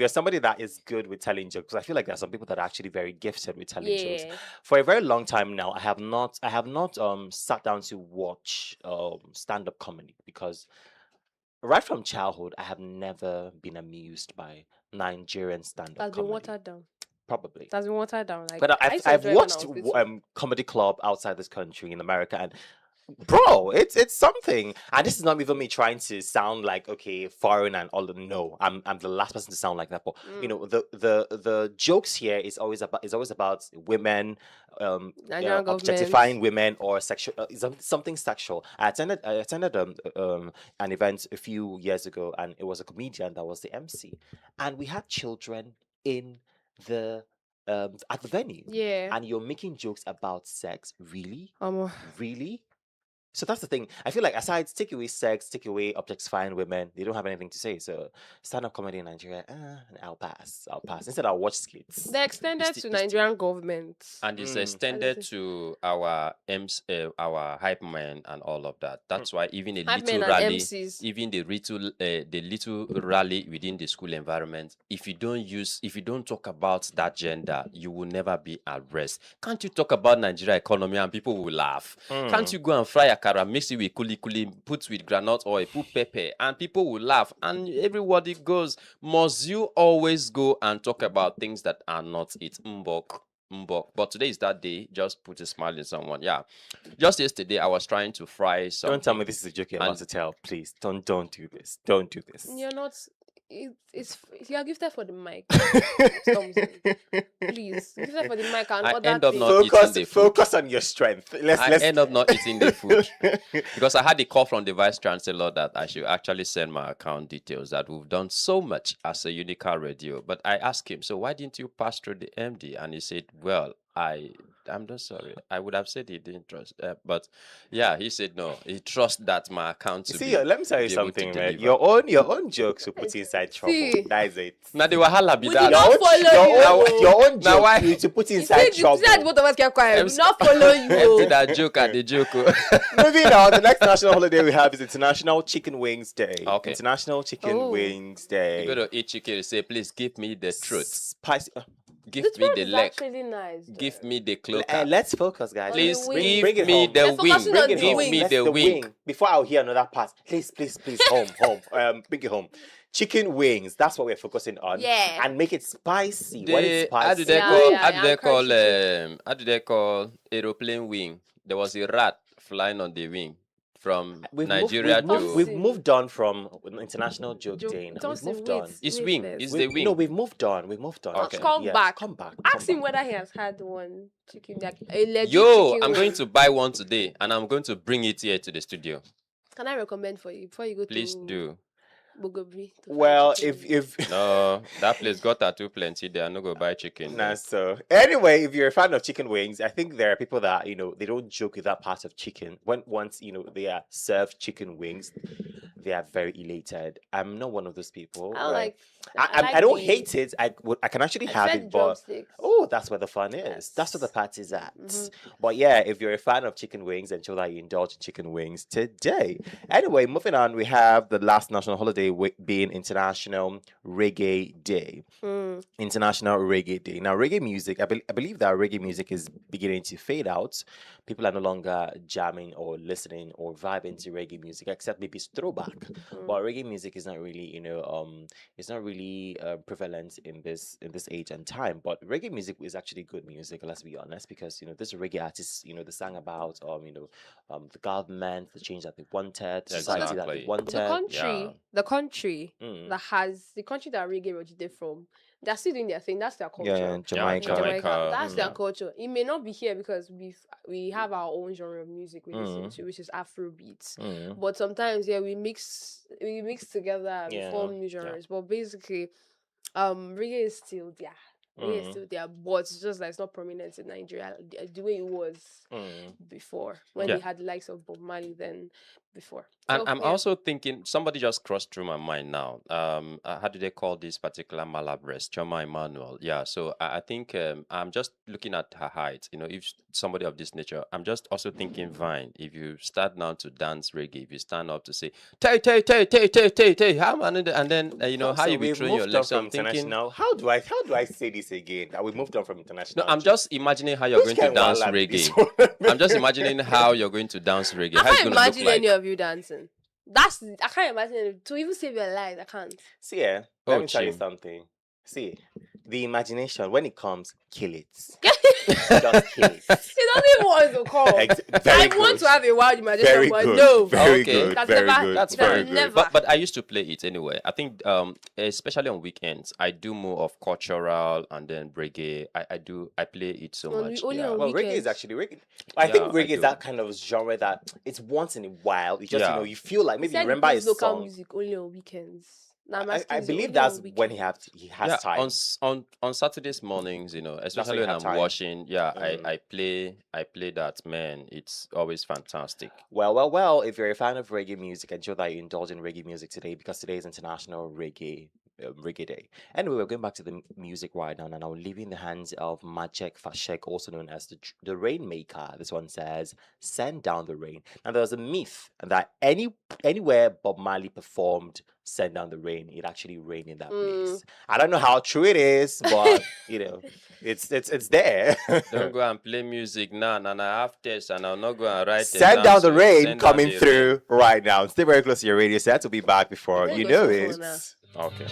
you're somebody that is good with telling jokes, I feel like there are some people that are actually very gifted with telling jokes. Yeah. For a very long time now, I have not sat down to watch stand-up comedy, because right from childhood I have never been amused by Nigerian stand-up That's been comedy. watered down. Probably. That's been watered down. Like, But I used to I've enjoy it when I watched was little. comedy club outside this country in America, and bro, it's something. And this is not even me trying to sound like okay foreign and all. No, I'm the last person to sound like that. But the jokes here is always about women, Nigerian objectifying government. women or sexual something sexual. I attended an event a few years ago, and it was a comedian that was the MC, and we had children in the at the venue, Yeah. and you're making jokes about sex. Really? Um, Really? So that's the thing. I feel like aside take away sex, take away objectifying women, they don't have anything to say. So stand-up comedy in Nigeria, I'll pass. Instead, I'll watch skits. they're extended to Nigerian government. And it's Mm. extended say? to our our hype men and all of that. That's why even a Hype little men and rally, MCs. even the little rally within the school environment, if you don't talk about that gender, you will never be at rest. Can't you talk about Nigeria economy and people will laugh? Can't you go and fry akara, mix it with kuli kuli, put with granite oil, put pepper, and people will laugh, and everybody goes, must you always go and talk about things that are not it? Mbok. But today is that day. Just put a smile in someone. Yeah. Just yesterday, I was trying to fry something. Don't tell me this is a joke you're about to tell. Please, don't do this. Don't do this. You're not. It's you are gifted for the mic. Please, gifted for the mic and I other end up things. not eating the food. Focus on your strength. I Let's end up not eating the food because I had a call from the vice chancellor that I should actually send my account details, that we've done so much as a Unica radio. But I asked him, so why didn't you pass through the MD? And he said, well, I'm not sorry. I would have said he didn't trust, but yeah, he said no. He trusts that my account to see. be. Let me tell you be able to something, man. deliver. Your own jokes will put you inside trouble. See. That is it. Now the wahala be We that. did not follow you. Your own Now joke why- to put you You inside said trouble. both of us kept quiet. We Em- did not follow you. Empty that joke at the joke. Moving on, the next national holiday we have is International Chicken Wings Day. Okay. International Chicken Oh. Wings Day. You go to eat chicken, you say, please give me the truth. Spicy. Give This me one the is leg. actually nice. Give me the cloaker. Let's focus, guys. Please On the wing. give Bring it me home. the Let's focus wing. on the Give wing. me Let's the wing. Before I'll hear another part. Please, home. Bring it home. Chicken wings. That's what we're focusing on. Yeah. And make it spicy. When it's How do spicy. they Yeah, call? yeah, How do yeah, they I'm call? crunchy How do they call aeroplane wing? There was a rat flying on the wing from Nigeria to. we've moved on from International Joke Joke- Day. Now. We've Thompson, moved wait. on. It's Wait wing. first. It's the wing. No, we've moved on. Okay. Come Yes, back. Come back. Ask come him back. whether he has had one chicken. Like a legit Yo, chicken I'm wing. going to buy one today, and I'm going to bring it here to the studio. Can I recommend for you before you go Please to do. Bogobri? to find Well, chicken if wing? No, that place got tattoo plenty. They are not go buy chicken. Nah, there. so anyway, if you're a fan of chicken wings, I think there are people that they don't joke with that part of chicken. Once they are served chicken wings, they are very elated. I'm not one of those people. I don't right? like. I don't the- hate it. I can actually I have said it, but drumsticks. oh, that's where the fun is. That's where the Yes. party's at. Mhm. But yeah, if you're a fan of chicken wings, ensure that you indulge in chicken wings today. Anyway, moving on, we have the last national holiday being International Reggae Day. Mm. International Reggae Day. Now, reggae music, I believe that reggae music is beginning to fade out. People are no longer jamming or listening or vibing to reggae music, except maybe it's throwback. But reggae music is not really, it's not really prevalent in this age and time. But reggae music is actually good music, let's be honest, because this reggae artists, they sang about the government, the change that they wanted, society that they Exactly. wanted. The country, Yeah. the country Mm. the country that reggae originated from, they're still doing their thing. That's their Yeah, culture. Yeah, Jamaica. Jamaica. That's their Mm. culture. It may not be here because we have our own genre of music we listen Mm. to, which is Afro beats. Mm. But sometimes, yeah, we mix together and Yeah. form new genres. But basically, reggae is still there. Reggae is Mm. still there, but it's just that it's not prominent in Nigeria the way it was before when Yeah. they had the likes of Bob Marley then before. And So I'm yeah. also thinking somebody just crossed through my mind now. How do they call this particular Malabrest? Choma Emmanuel. Yeah. So I think I'm just looking at her height. You know, if somebody of this nature, I'm just also thinking Vine. If you start now to dance reggae, if you stand up to say tay tay tay tay tay tay tay, how man, and then you know how So you be we've throwing your moved on legs. So from I'm thinking. international. How do I say this again? That we moved on from No, international. I'm to- just imagining how you're Which going to kind of dance wahala be this reggae. one? I'm just imagining how you're going to dance reggae. I How it's can't going to look imagine any like. of you dancing. I can't imagine to even save your life. I can't. See, yeah, Oh, let me tell you Chim. something. See, the imagination, when it comes, kill it. Just kill it. It doesn't even want to call. Very I want good. to have a wild imagination, Very but good. no. Very Okay. good. That's Very never- good. That's very fine. good. Never. But I used to play it anyway. I think especially on weekends, I do more of cultural and then reggae. I play it so On much. only Yeah. on Well, reggae is weekends. actually reggae. I Yeah, think I reggae is do. that kind of genre that it's once in a while. You just Yeah. you feel like He maybe said you he remember plays a local song. music only on weekends. Now I'm I asking, is it believe only that's on when weekends? he has Yeah, time. on Saturdays mornings, you know, especially you when have I'm time. washing, yeah, Mm. I play that, man. It's always fantastic. Well. If you're a fan of reggae music, ensure that you indulge in reggae music today because today is International Reggae Day. Anyway, we're going back to the music right now, and I'll leave you in the hands of Majek Fashek, also known as the Rainmaker. This one says, "Send down the rain." Now, there's a myth that anywhere Bob Marley performed "Send Down the Rain," it actually rained in that place. I don't know how true it is, but it's there. Don't go and play music now, and I have tests, and I'll not go and write them Send down the so rain send down coming the rain. through right now. Stay very close to your radio set. We'll be back before Very you close know to your it. phone now. Okay.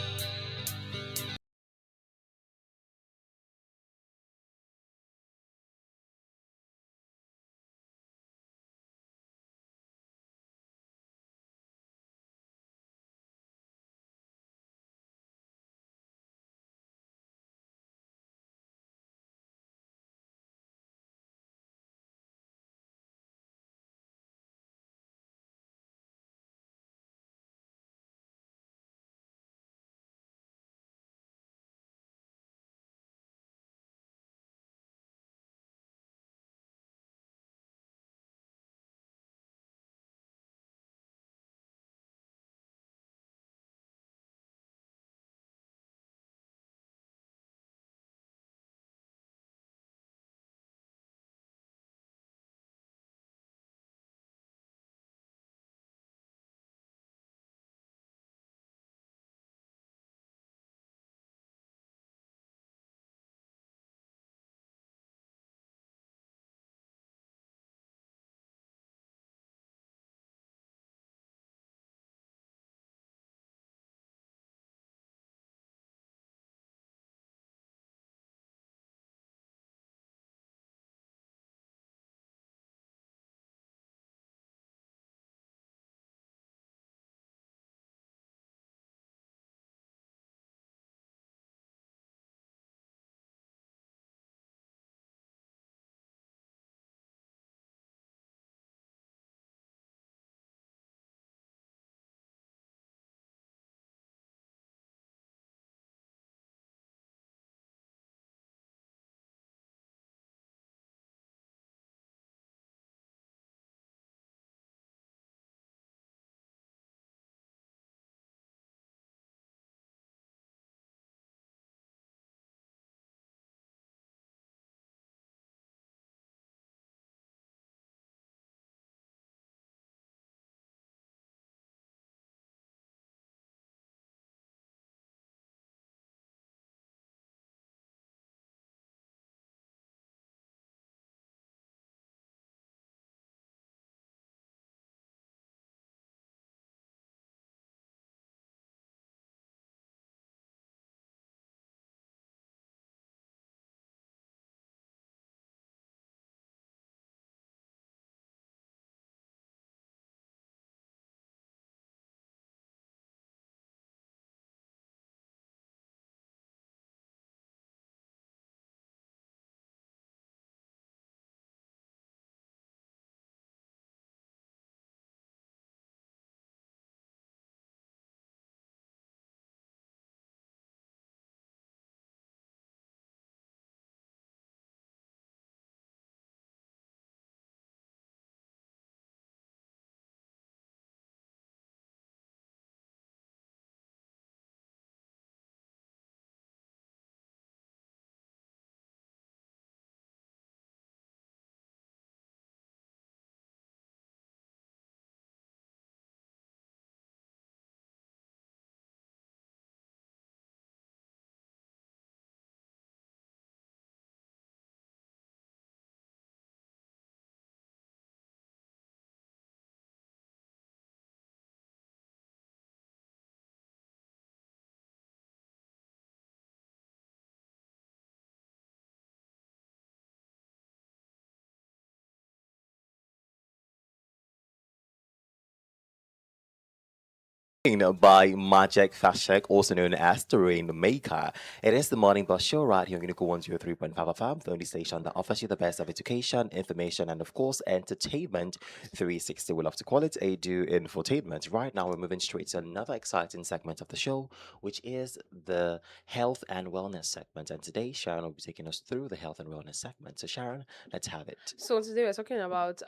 by Magic Fashek, also known as the Rainmaker. It is the Morning Bus Show right here on Unico 103.5 FM, the only station that offers you the best of education, information, and of course, entertainment 360. We love to call it a do infotainment. Right now, we're moving straight to another exciting segment of the show, which is the health and wellness segment. And today, Sharon will be taking us through the health and wellness segment. So, Sharon, let's have it. So today we're talking about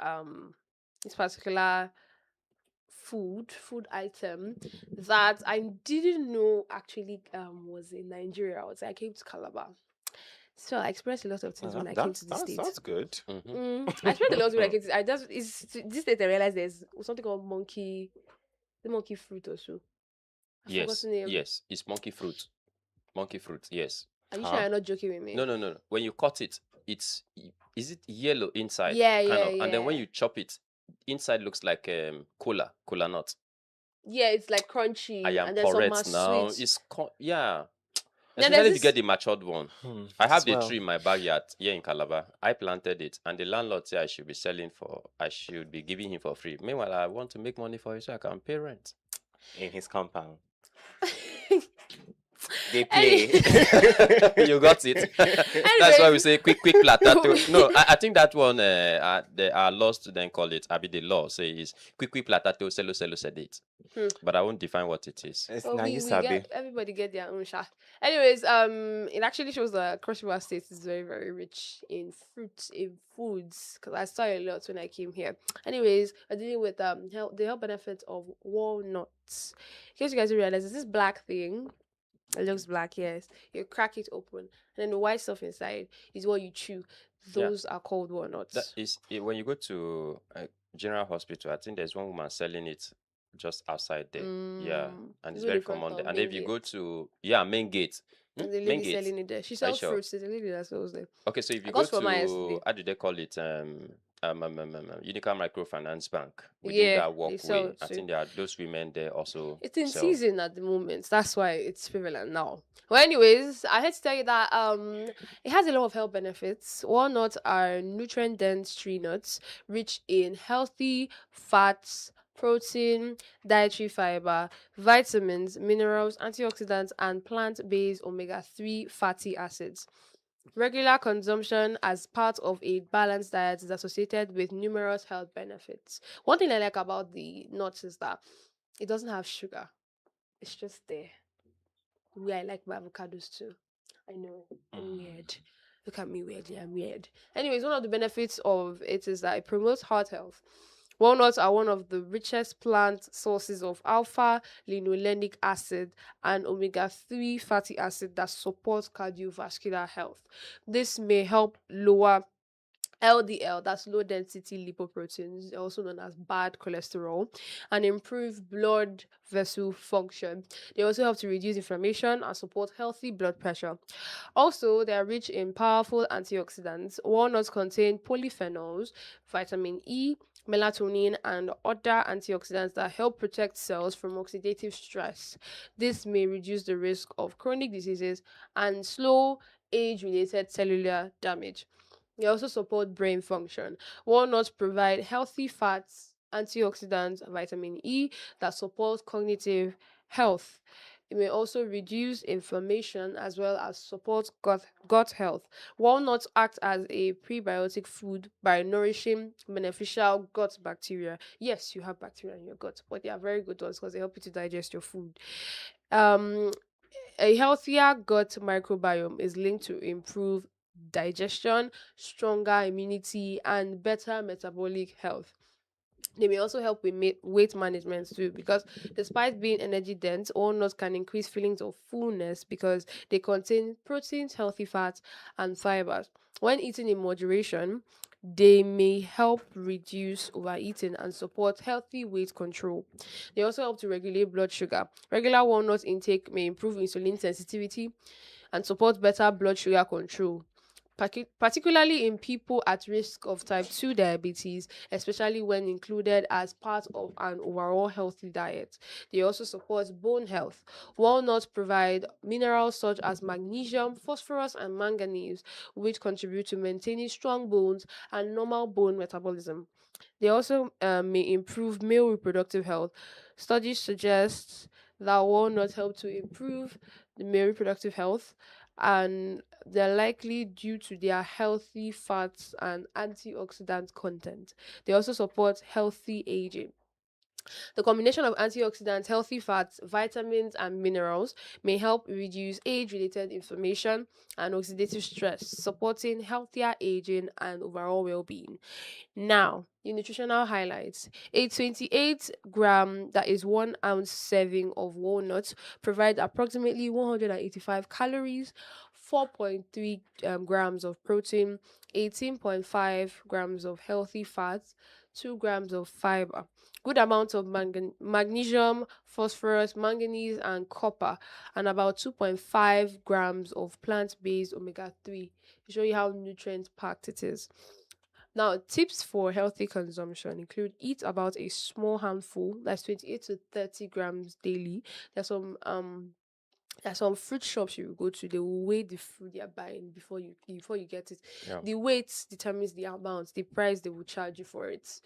this particular food item that I didn't know actually was in Nigeria. I came to Calabar. So I experienced a lot of things when I came to the States. That's good. I experienced a lot when I came to I just it's this state I realized there's something called the monkey fruit or so. I've Yes, forgotten the name. yes, it's monkey fruit. Monkey fruit, yes. Are you sure you're not joking with me? No. When you cut it, is it yellow inside? Yeah, kind yeah, of. And then when yeah. you chop it, inside looks like cola nut. Yeah, it's like crunchy I am and then some are correct now. sweet. It's yeah. Then Especially if there's you get this the matured one. I have the Well, tree in my backyard here in Calabar. I planted it, and the landlord said I should be giving him for free. Meanwhile, I want to make money for it so I can pay rent. in his compound. They Any- play. You got it. That's why we say quick platato. No, I think that one our law student call it. Abi the law say is quick platato selo sedate. But I won't define what it is. It's Well, now we you sabi. get everybody get their own shot. Anyways, it actually shows that Cross River State is very, very rich in fruits, in foods. Because I saw a lot when I came here. Anyways, we're dealing with the health benefits of walnuts. In case you guys realize, there's this black thing. It looks black, yes. You crack it open, and then the white stuff inside is what you chew. Yeah. Those are called walnuts. That is when you go to General Hospital. I think there's one woman selling it just outside there. Yeah, and it's Even very in front common there. of And main if you go gate. to main gate, The main lady gate. selling it there. She Are you sells sure? fruits. There's a lady that sells them. Okay, so if I you got go from her yesterday. to how do they call it? Unica Microfinance Bank within Yeah, that they walkway. sell it I too. think there are those women there also. It's in sell. season at the moment. That's why it's prevalent now. Well, anyways, I had to tell you that it has a lot of health benefits. Walnuts are nutrient dense tree nuts, rich in healthy fats, protein, dietary fiber, vitamins, minerals, antioxidants, and plant-based omega-3 fatty acids. Regular consumption as part of a balanced diet is associated with numerous health benefits. One thing I like about the nuts is that it doesn't have sugar. It's just there. The way I like my avocados too. I know. I'm weird. Look at me weirdly. I'm weird. Anyways, one of the benefits of it is that it promotes heart health. Walnuts are one of the richest plant sources of alpha linolenic acid and omega-3 fatty acid that support cardiovascular health. This may help lower LDL, that's low density lipoproteins, also known as bad cholesterol, and improve blood vessel function. They also help to reduce inflammation and support healthy blood pressure. Also, they are rich in powerful antioxidants. Walnuts contain polyphenols, vitamin E, melatonin, and other antioxidants that help protect cells from oxidative stress. This may reduce the risk of chronic diseases and slow age related cellular damage. They also support brain function. Walnuts provide healthy fats, antioxidants, vitamin E that support cognitive health. It may also reduce inflammation as well as support gut health. Walnuts act as a prebiotic food by nourishing beneficial gut bacteria. Yes, you have bacteria in your gut, but they are very good ones because they help you to digest your food. A healthier gut microbiome is linked to improved digestion, stronger immunity, and better metabolic health. They may also help with weight management too, because despite being energy dense, walnuts can increase feelings of fullness because they contain proteins, healthy fats, and fibers. When eaten in moderation, they may help reduce overeating and support healthy weight control. They also help to regulate blood sugar. Regular walnut intake may improve insulin sensitivity and support better blood sugar control, particularly in people at risk of type 2 diabetes, especially when included as part of an overall healthy diet. They also support bone health. Walnuts provide minerals such as magnesium, phosphorus, and manganese, which contribute to maintaining strong bones and normal bone metabolism. They also may improve male reproductive health. Studies suggest that walnuts help to improve the male reproductive health, and they're likely due to their healthy fats and antioxidant content. They also support healthy aging. The combination of antioxidants, healthy fats, vitamins, and minerals may help reduce age related inflammation and oxidative stress, supporting healthier aging and overall well being. Now, the nutritional highlights. A 28-gram, that is 1 ounce serving of walnuts, provide approximately 185 calories, 4.3 grams of protein, 18.5 grams of healthy fats, 2 grams of fiber, good amount of magnesium, phosphorus, manganese, and copper, and about 2.5 grams of plant based omega 3 to show you how nutrient packed it is. Now, tips for healthy consumption include eat about a small handful, that's 28 to 30 grams daily. There's some fruit shops you will go to, they will weigh the fruit you're buying before you get it. Yeah. The weight determines the amount, the price they will charge you for it.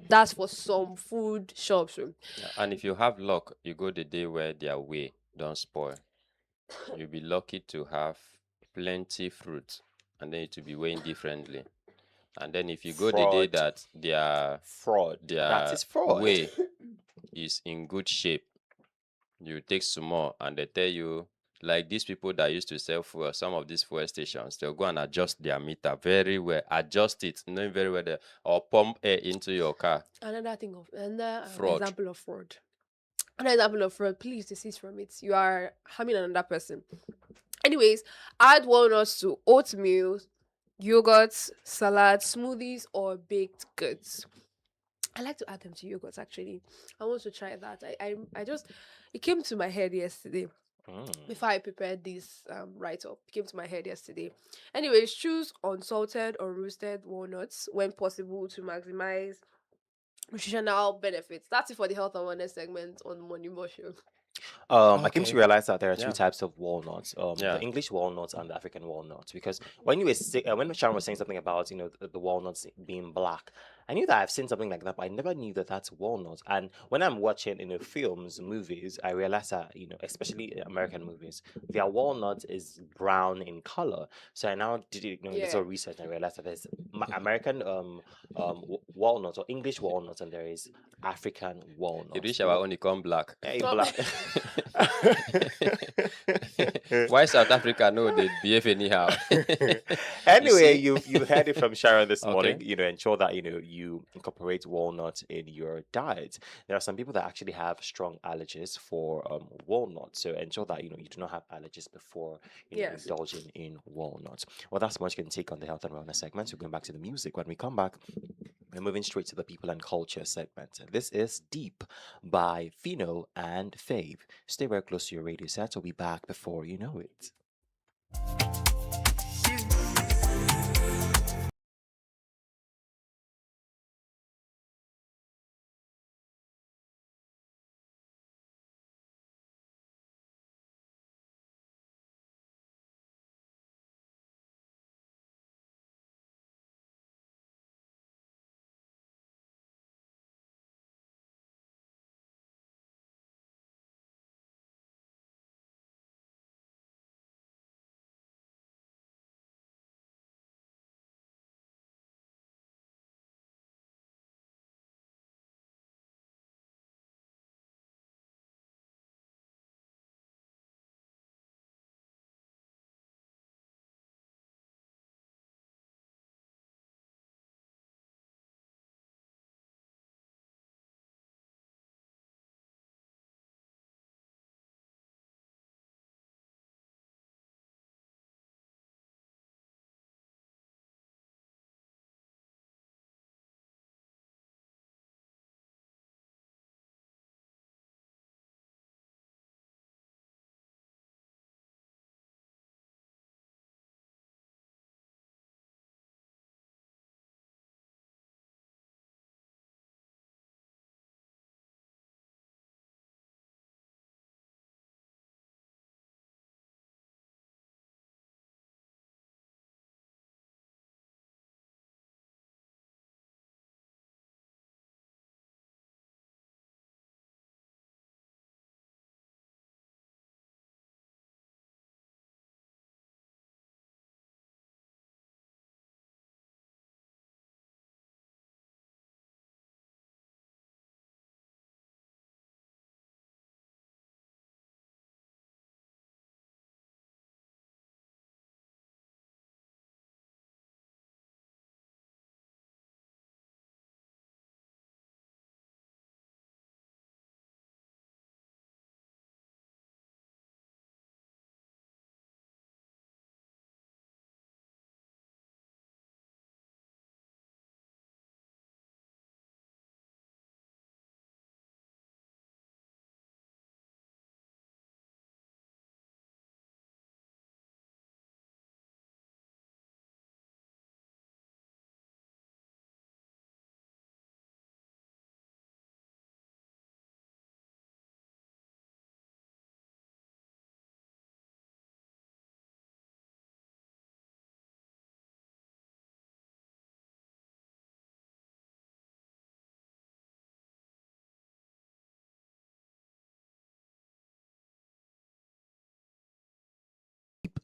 That's for some food shops. Yeah, and if you have luck, you go the day where their way don't spoil. You'll be lucky to have plenty fruit, and then it will be weighing differently. And then if you go the day Fraud. that Fraud. That their is fraud. way is in good shape, you take some more, and they tell you, like these people that used to sell fuel, some of these fuel stations, they'll go and adjust their meter very well, adjust it, knowing very well that, or pump air into your car. Another Fraud. example of fraud. Another example of fraud, please desist from it. You are harming another person. Anyways, add walnuts to oatmeal, yogurts, salads, smoothies, or baked goods. I like to add them to yogurts actually. I want to try that. I just it came to my head yesterday before I prepared this write up. It came to my head yesterday. Anyways, choose unsalted or roasted walnuts when possible to maximize nutritional benefits. That's it for the health and wellness segment on Money Mushroom. I came to Okay. realize that there are two Yeah. types of walnuts, Yeah. the English walnuts and the African walnuts. Because when Sharon was saying something about the walnuts being black, I knew that I've seen something like that, but I never knew that that's walnut. And when I'm watching films, movies, I realize that especially American movies, their walnut is brown in color. So I now did a little Yeah. research and I realized that there's American walnuts or English walnuts and there is African You walnuts. reach our own, you come black. Hey, Stop. black. Why South Africa? No, they behave anyhow. Anyway, see? you heard it from Sharon this morning. Okay. Ensure that you incorporate walnuts in your diet. There are some people that actually have strong allergies for walnuts, so ensure that you do not have allergies before Yes. indulging in walnuts. Well, that's much you can take on the health and wellness segment. We're going back to the music. When we come back, we're moving straight to the people and culture segment. This is Deep by Fino and Fave. Stay very close to your radio set. We'll be back before you know it.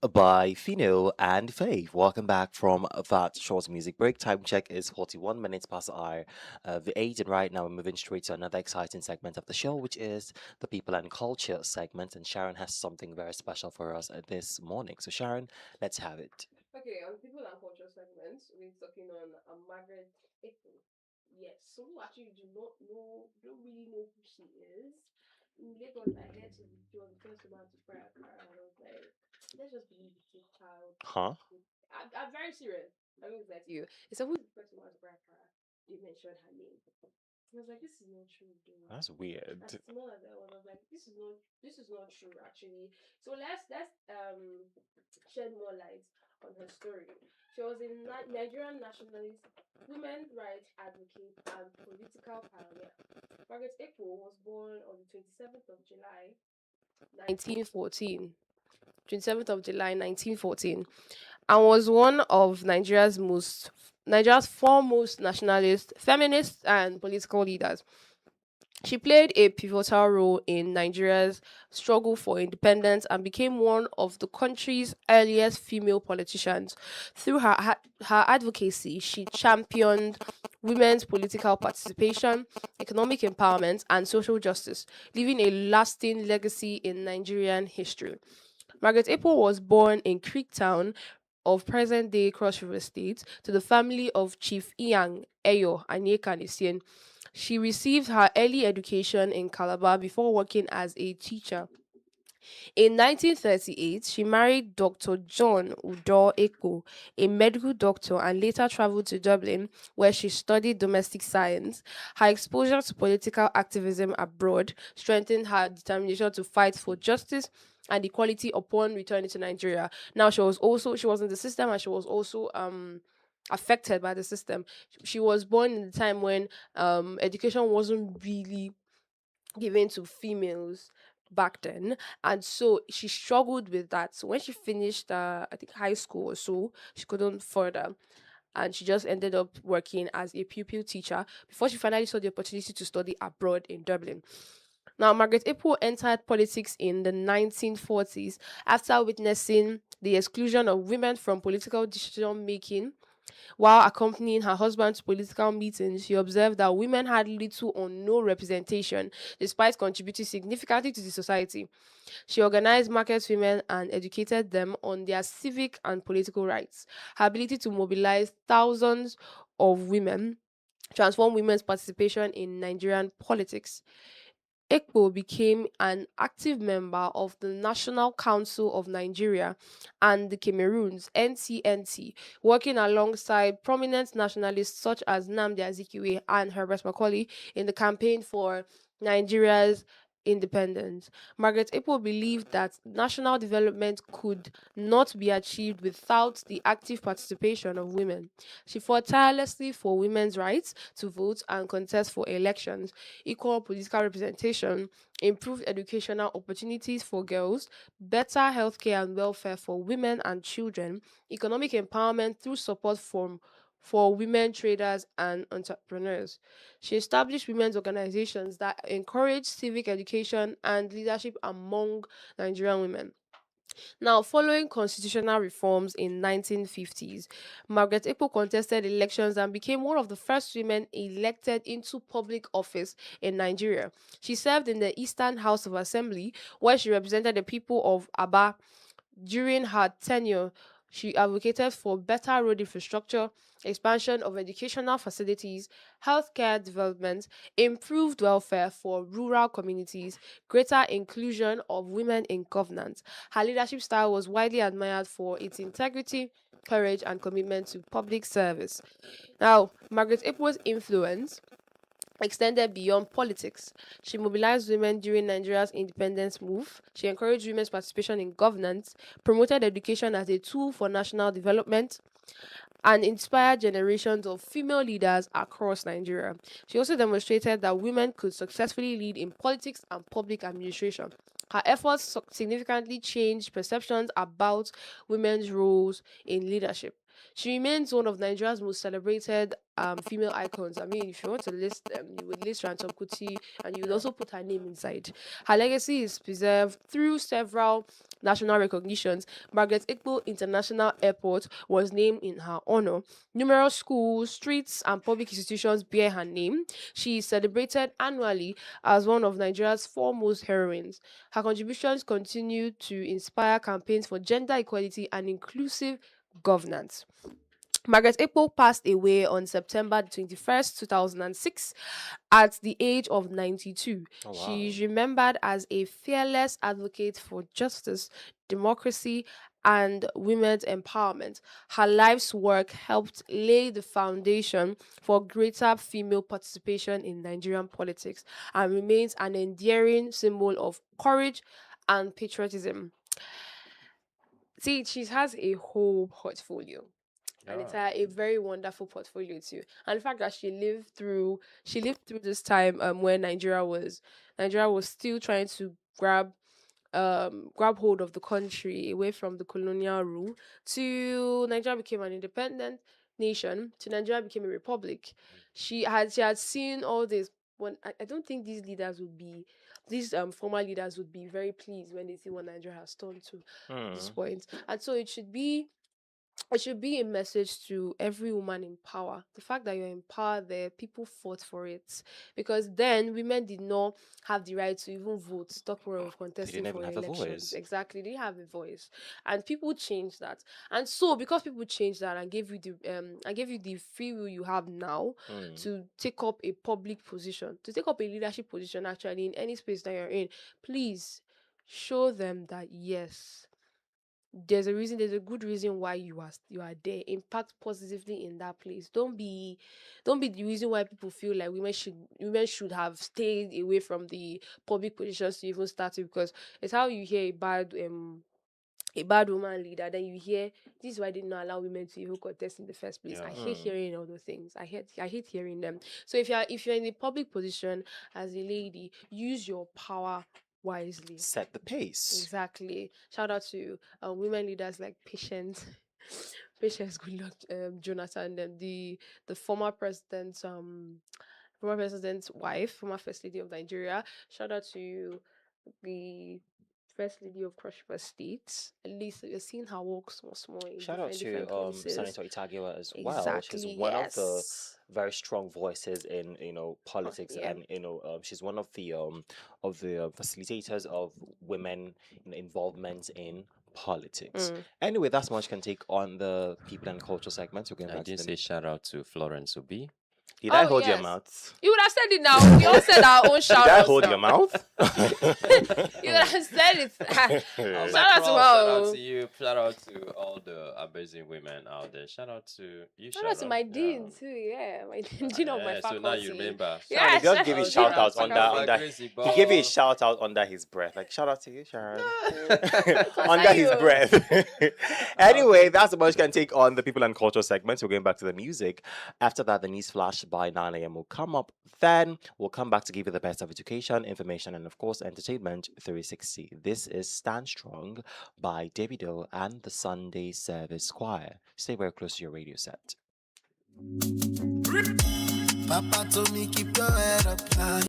by Fino and Faith. Welcome back from that short music break. Time check is 41 minutes past the 8, and right now we're moving straight to another exciting segment of the show, which is the People and Culture segment. And Sharon has something very special for us this morning. So, Sharon, let's have it. Okay, on people and culture segment, we're talking on Margaret Echo. Yes, so who actually do not know, don't really know who she is. In Lagos, I heard she was the first woman to fry a car, and I was like, let's just believe it's a child. Huh? I'm very serious. I'm going to say to you. It's who's the first woman to fry a car? They mentioned her name. I was like, this is not true, though. That's weird. As small as I was like, this is not true actually. So let's shed more light on her story. She was a Nigerian nationalist, women's rights advocate, and political pioneer. Margaret Ekpo was born on the 27th of July, 1914. 27th of July 1914, and was one of Nigeria's foremost nationalist, feminist, and political leaders. She played a pivotal role in Nigeria's struggle for independence and became one of the country's earliest female politicians. Through her advocacy, she championed women's political participation, economic empowerment, and social justice, leaving a lasting legacy in Nigerian history. Margaret Apple was born in Creektown of present-day Cross River State to the family of Chief Iang Eyo Anyeka. She received her early education in Calabar before working as a teacher. In 1938, she married Dr. John Udo Eko, a medical doctor, and later traveled to Dublin, where she studied domestic science. Her exposure to political activism abroad strengthened her determination to fight for justice and equality upon returning to Nigeria. Now, she was in the system, and she was also affected by the system. She was born in the time when education wasn't really given to females back then, and so she struggled with that. So when she finished I think high school or so, she couldn't further, and she just ended up working as a pupil teacher before she finally saw the opportunity to study abroad in Dublin. Now, Margaret Apple entered politics in the 1940s after witnessing the exclusion of women from political decision making. While accompanying her husband to political meetings, she observed that women had little or no representation, despite contributing significantly to the society. She organized market women and educated them on their civic and political rights. Her ability to mobilize thousands of women transformed women's participation in Nigerian politics. Ekpo became an active member of the National Council of Nigeria and the Cameroons (NCNT), working alongside prominent nationalists such as Nnamdi Azikiwe and Herbert Macaulay in the campaign for Nigeria's independence. Margaret Ekpo believed that national development could not be achieved without the active participation of women. She fought tirelessly for women's rights to vote and contest for elections, equal political representation, improved educational opportunities for girls, better healthcare and welfare for women and children, economic empowerment through support for women traders and entrepreneurs. She established women's organizations that encourage civic education and leadership among Nigerian women. Now, following constitutional reforms in 1950s, Margaret Ekpo contested elections and became one of the first women elected into public office in Nigeria. She served in the Eastern House of Assembly, where she represented the people of Aba. During her tenure, she advocated for better road infrastructure, expansion of educational facilities, healthcare development, improved welfare for rural communities, greater inclusion of women in governance. Her leadership style was widely admired for its integrity, courage, and commitment to public service. Now, Margaret Ekpo's influence extended beyond politics. She mobilized women during Nigeria's independence move. She encouraged women's participation in governance, promoted education as a tool for national development, and inspired generations of female leaders across Nigeria. She also demonstrated that women could successfully lead in politics and public administration. Her efforts significantly changed perceptions about women's roles in leadership. She remains one of Nigeria's most celebrated female icons. I mean, if you want to list them, you would list Ransom Kuti and you would also put her name inside. Her legacy is preserved through several national recognitions. Margaret Ikpo International Airport was named in her honor. Numerous schools, streets, and public institutions bear her name. She is celebrated annually as one of Nigeria's foremost heroines. Her contributions continue to inspire campaigns for gender equality and inclusive governance. Margaret Apple passed away on September 21st, 2006, at the age of 92. Oh, wow. She is remembered as a fearless advocate for justice, democracy, and women's empowerment. Her life's work helped lay the foundation for greater female participation in Nigerian politics and remains an endearing symbol of courage and patriotism. See, she has a whole portfolio. And it's a very wonderful portfolio too. And the fact that she lived through this time when Nigeria was still trying to grab hold of the country away from the colonial rule, to Nigeria became an independent nation, to Nigeria became a republic. She had seen all this. When I don't think these former leaders would be very pleased when they see what Nigeria has turned to this point. And so it should be a message to every woman in power. The fact that you're in power there, people fought for it. Because then women did not have the right to even vote, talk more of contesting didn't for even have a elections. voice. Exactly. They didn't have a voice. And people changed that. And so because people changed that and gave you the free will you have now to take up a public position, to take up a leadership position actually in any space that you're in, please show them that yes, there's a good reason why you are there. Impact positively in that place. Don't be the reason why people feel like women should have stayed away from the public positions to even start with, because it's how you hear a bad woman leader, then you hear this is why they did not allow women to even contest in the first place. I hate hearing all those things. I hate hearing them. So if you're in a public position as a lady, use your power wisely. Set the pace. Exactly. Shout out to women leaders like Patience, Patience Goodluck, Jonathan, and the former president's wife, former first lady of Nigeria. Shout out to the first lady of Cross River State. At least you're seeing her work small in Shout out different to places. Senator Itagiwa as well. She's Exactly. one of the Yes. very strong voices in politics, Yeah. and she's one of the facilitators of women involvement in politics. Anyway, that's much can take on the people and culture segment. We're going I back to did the say shout out to Florence Obi. Did I Oh, hold your yes. mouth? You would have said it now. We all said our own shout Did I outs hold now. your mouth? You would have said it. Oh, Shout my out to prof, shout out her. to you. Shout out to all the amazing women out there. Shout out to you. Shout out to my dean Yeah. too. Yeah, my dean of my Yeah, faculty. so now you remember. Yeah, He just shout give you out shout to out my under faculty. he gave you a shout out under his breath. Like shout out to you, Sharon. Because Under I his you. breath. Anyway, that's about much can take on the people and culture segment. We're going back to the music. After that, the news flash by 9 a.m. will come up. Then we'll come back to give you the best of education, information, and of course, entertainment 360. This is Stand Strong by Davido and the Sunday Service Choir. Stay very close to your radio set. Papa told me keep your head up high.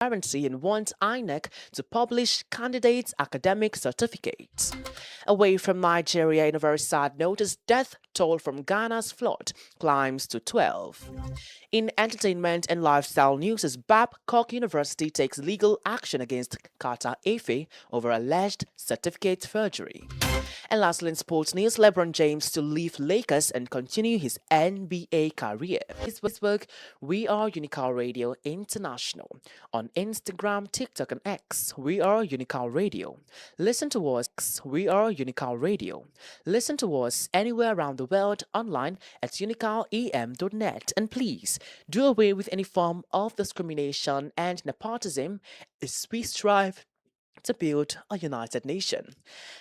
transparency and wants INEC to publish candidates' academic certificates. Away from Nigeria, in a very sad note, as death toll from Ghana's flood climbs to 12. In entertainment and lifestyle news, as Babcock University takes legal action against Carter Efe over alleged certificate forgery. And lastly, in sports news, LeBron James to leave Lakers and continue his NBA career. Facebook, we are Unical Radio International. On Instagram, TikTok, and X, we are Unical Radio. Listen to us, we are Unical Radio. Listen to us anywhere around the world online at unicalem.net. And please, do away with any form of discrimination and nepotism as we strive to build a united nation.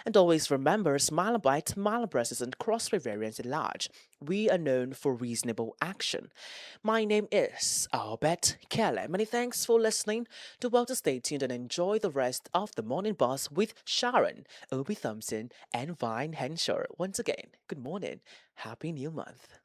And always remember, Smilabite, Malabrases, and Crossway variants at large, we are known for reasonable action. My name is Albert Keller. Many thanks for listening. Do well to stay tuned and enjoy the rest of the morning bus with Sharon, Obi Thompson, and Vine Henshaw. Once again, good morning. Happy New Month.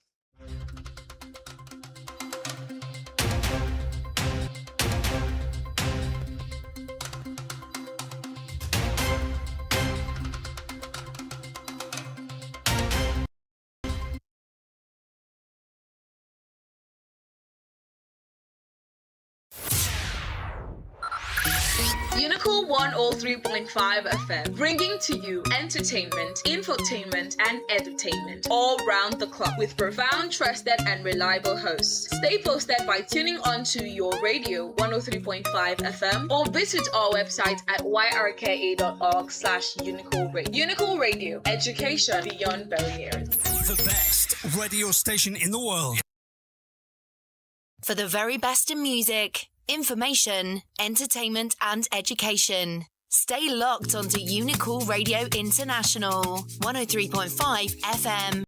Unical 103.5 FM, bringing to you entertainment, infotainment, and edutainment all round the clock with profound, trusted, and reliable hosts. Stay posted by tuning on to your radio 103.5 FM or visit our website at yrka.org/Unical Radio. Unical Radio, education beyond barriers. The best radio station in the world. For the very best in music, information, entertainment, and education. Stay locked onto Unical Radio International, 103.5 FM.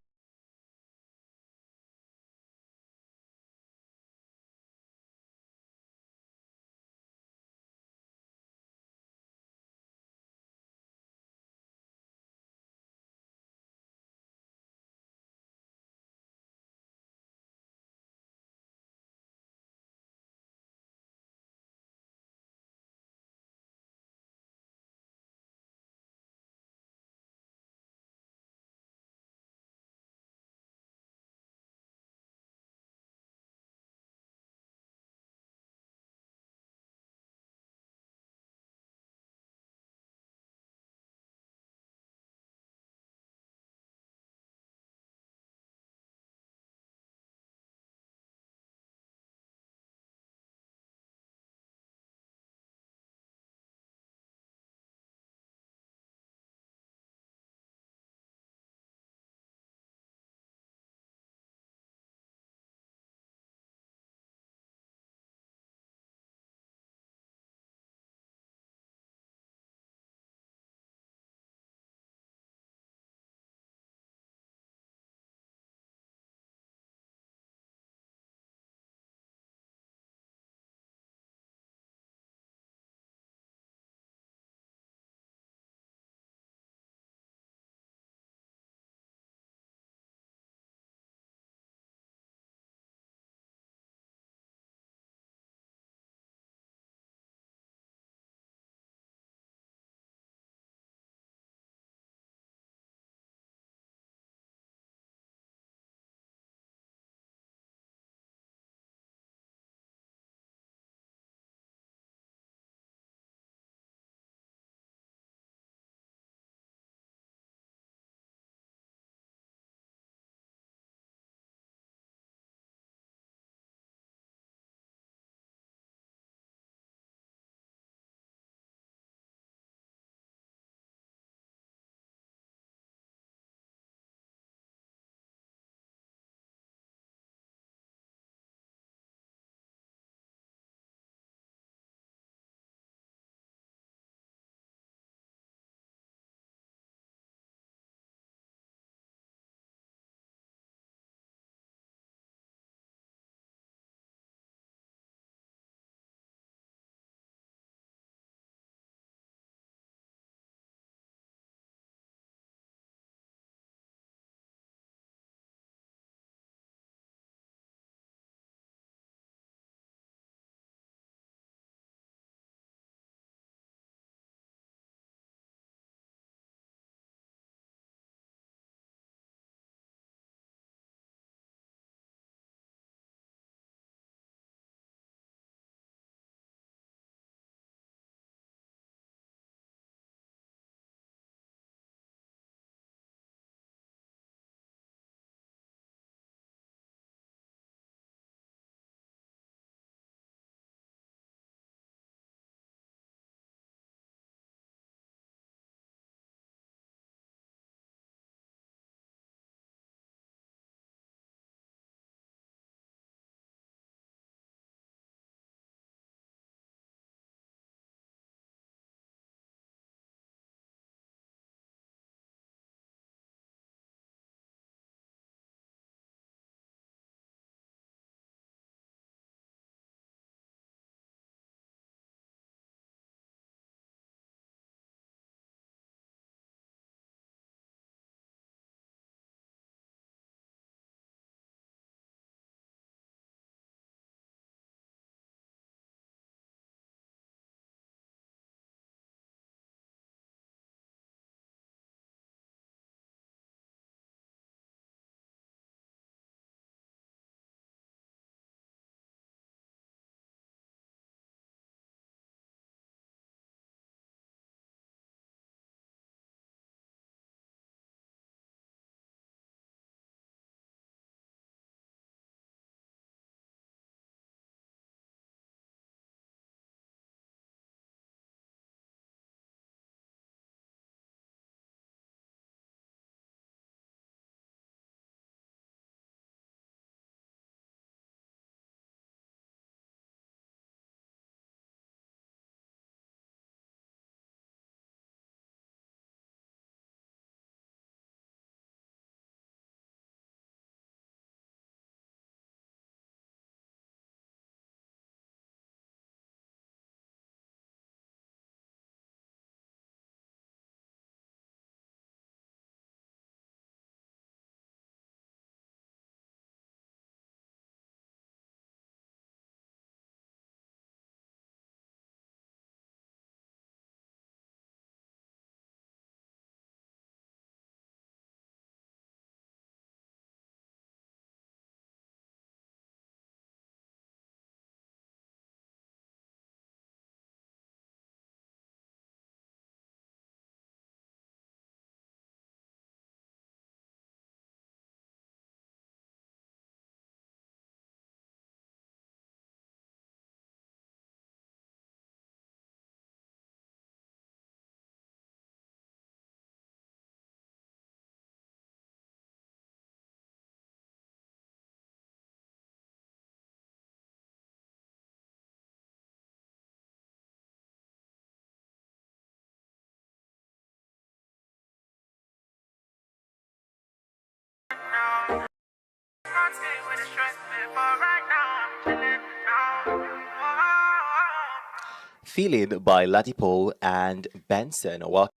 Feeling by Ladipo and Benson. Welcome.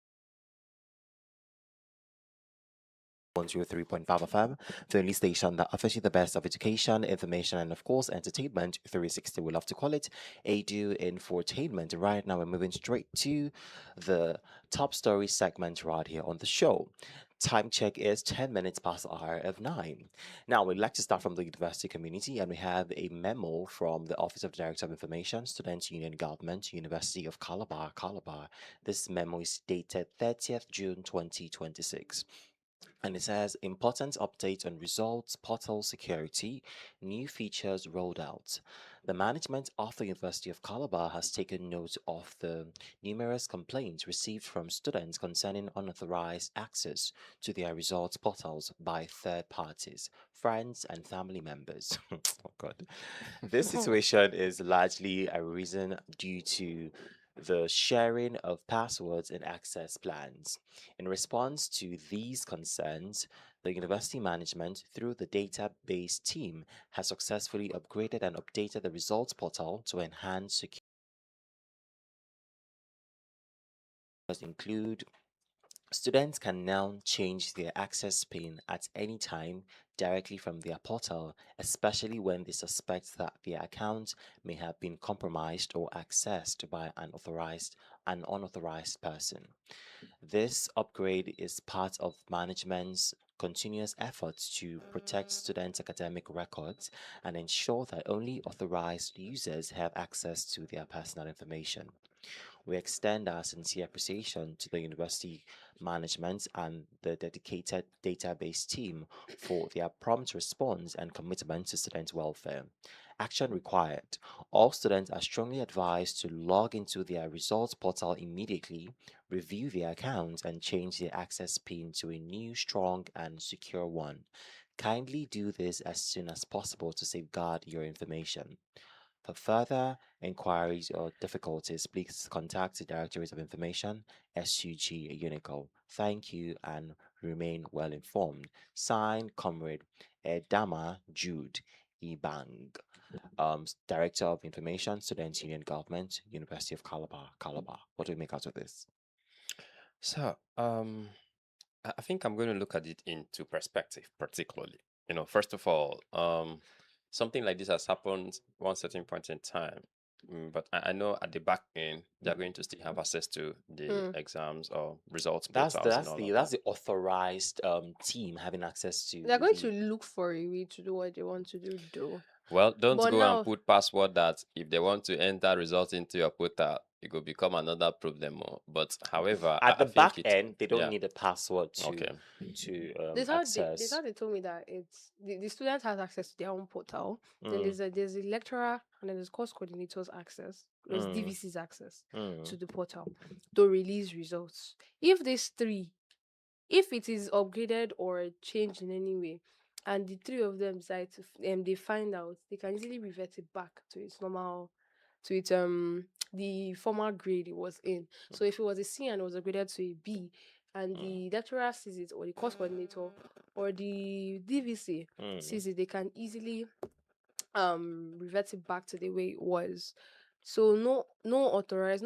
103.5 FM, the only station that offers you the best of education, information, and of course, entertainment 360. We love to call it ADU Infotainment. Right now, we're moving straight to the top story segment right here on the show. Time check is 10 minutes past the hour of 9. Now, we'd like to start from the university community, and we have a memo from the Office of Director of Information, Students' Union Government, University of Calabar, Calabar. This memo is dated 30th June 2026. And it says important updates on results portal security, new features rolled out. The management of the University of Calabar has taken note of the numerous complaints received from students concerning unauthorized access to their results portals by third parties, friends, and family members. Oh God. This situation is largely arisen due to the sharing of passwords and access plans. In response to these concerns, the university management, through the database team, has successfully upgraded and updated the results portal to enhance security. Include students can now change their access PIN at any time directly from their portal, especially when they suspect that their account may have been compromised or accessed by an unauthorized person. This upgrade is part of management's continuous efforts to protect students' academic records and ensure that only authorized users have access to their personal information. We extend our sincere appreciation to the university management and the dedicated database team for their prompt response and commitment to student welfare. Action required. All students are strongly advised to log into their results portal immediately, review their accounts, and change their access PIN to a new, strong, and secure one. Kindly do this as soon as possible to safeguard your information. For further inquiries or difficulties, please contact the Directorate of Information, SUG Unico. Thank you and remain well informed. Signed, Comrade Edama Jude Ibang, Director of Information, Students' Union Government, University of Calabar, Calabar. What do we make out of this? So, I think I'm going to look at it into perspective, particularly. First of all, something like this has happened one certain point in time, but I know at the back end they're going to still have access to the exams or results That's portals and all of that's that. the authorized team having access to They're going the to look for a way to do what they want to do, though. Well, don't But go now, and put password that if they want to enter results into your portal, it could become another problem. But however, at I the think back it, end they don't yeah, need a password to okay. this access. how they told me that it's the student has access to their own portal. Then Mm, there's a lecturer and then there's course coordinator's access. There's mm, DVC's access mm. to the portal to release results. If these three, if it is upgraded or changed in any way, and the three of them decide to they find out, they can easily revert it back to its normal, to its the former grade it was in. So if it was a C and it was upgraded to a B, and the lecturer sees it, or the course coordinator, or the DVC sees it, they can easily revert it back to the way it was. So no No, unauthorized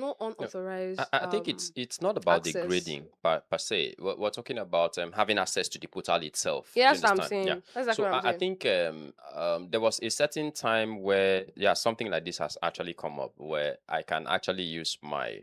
I think it's not about the access. grading per se. We're talking about having access to the portal itself. Yeah, Do you that's what I'm understand? Yeah. saying. That's exactly So what I'm I saying. think there was a certain time where something like this has actually come up where I can actually use my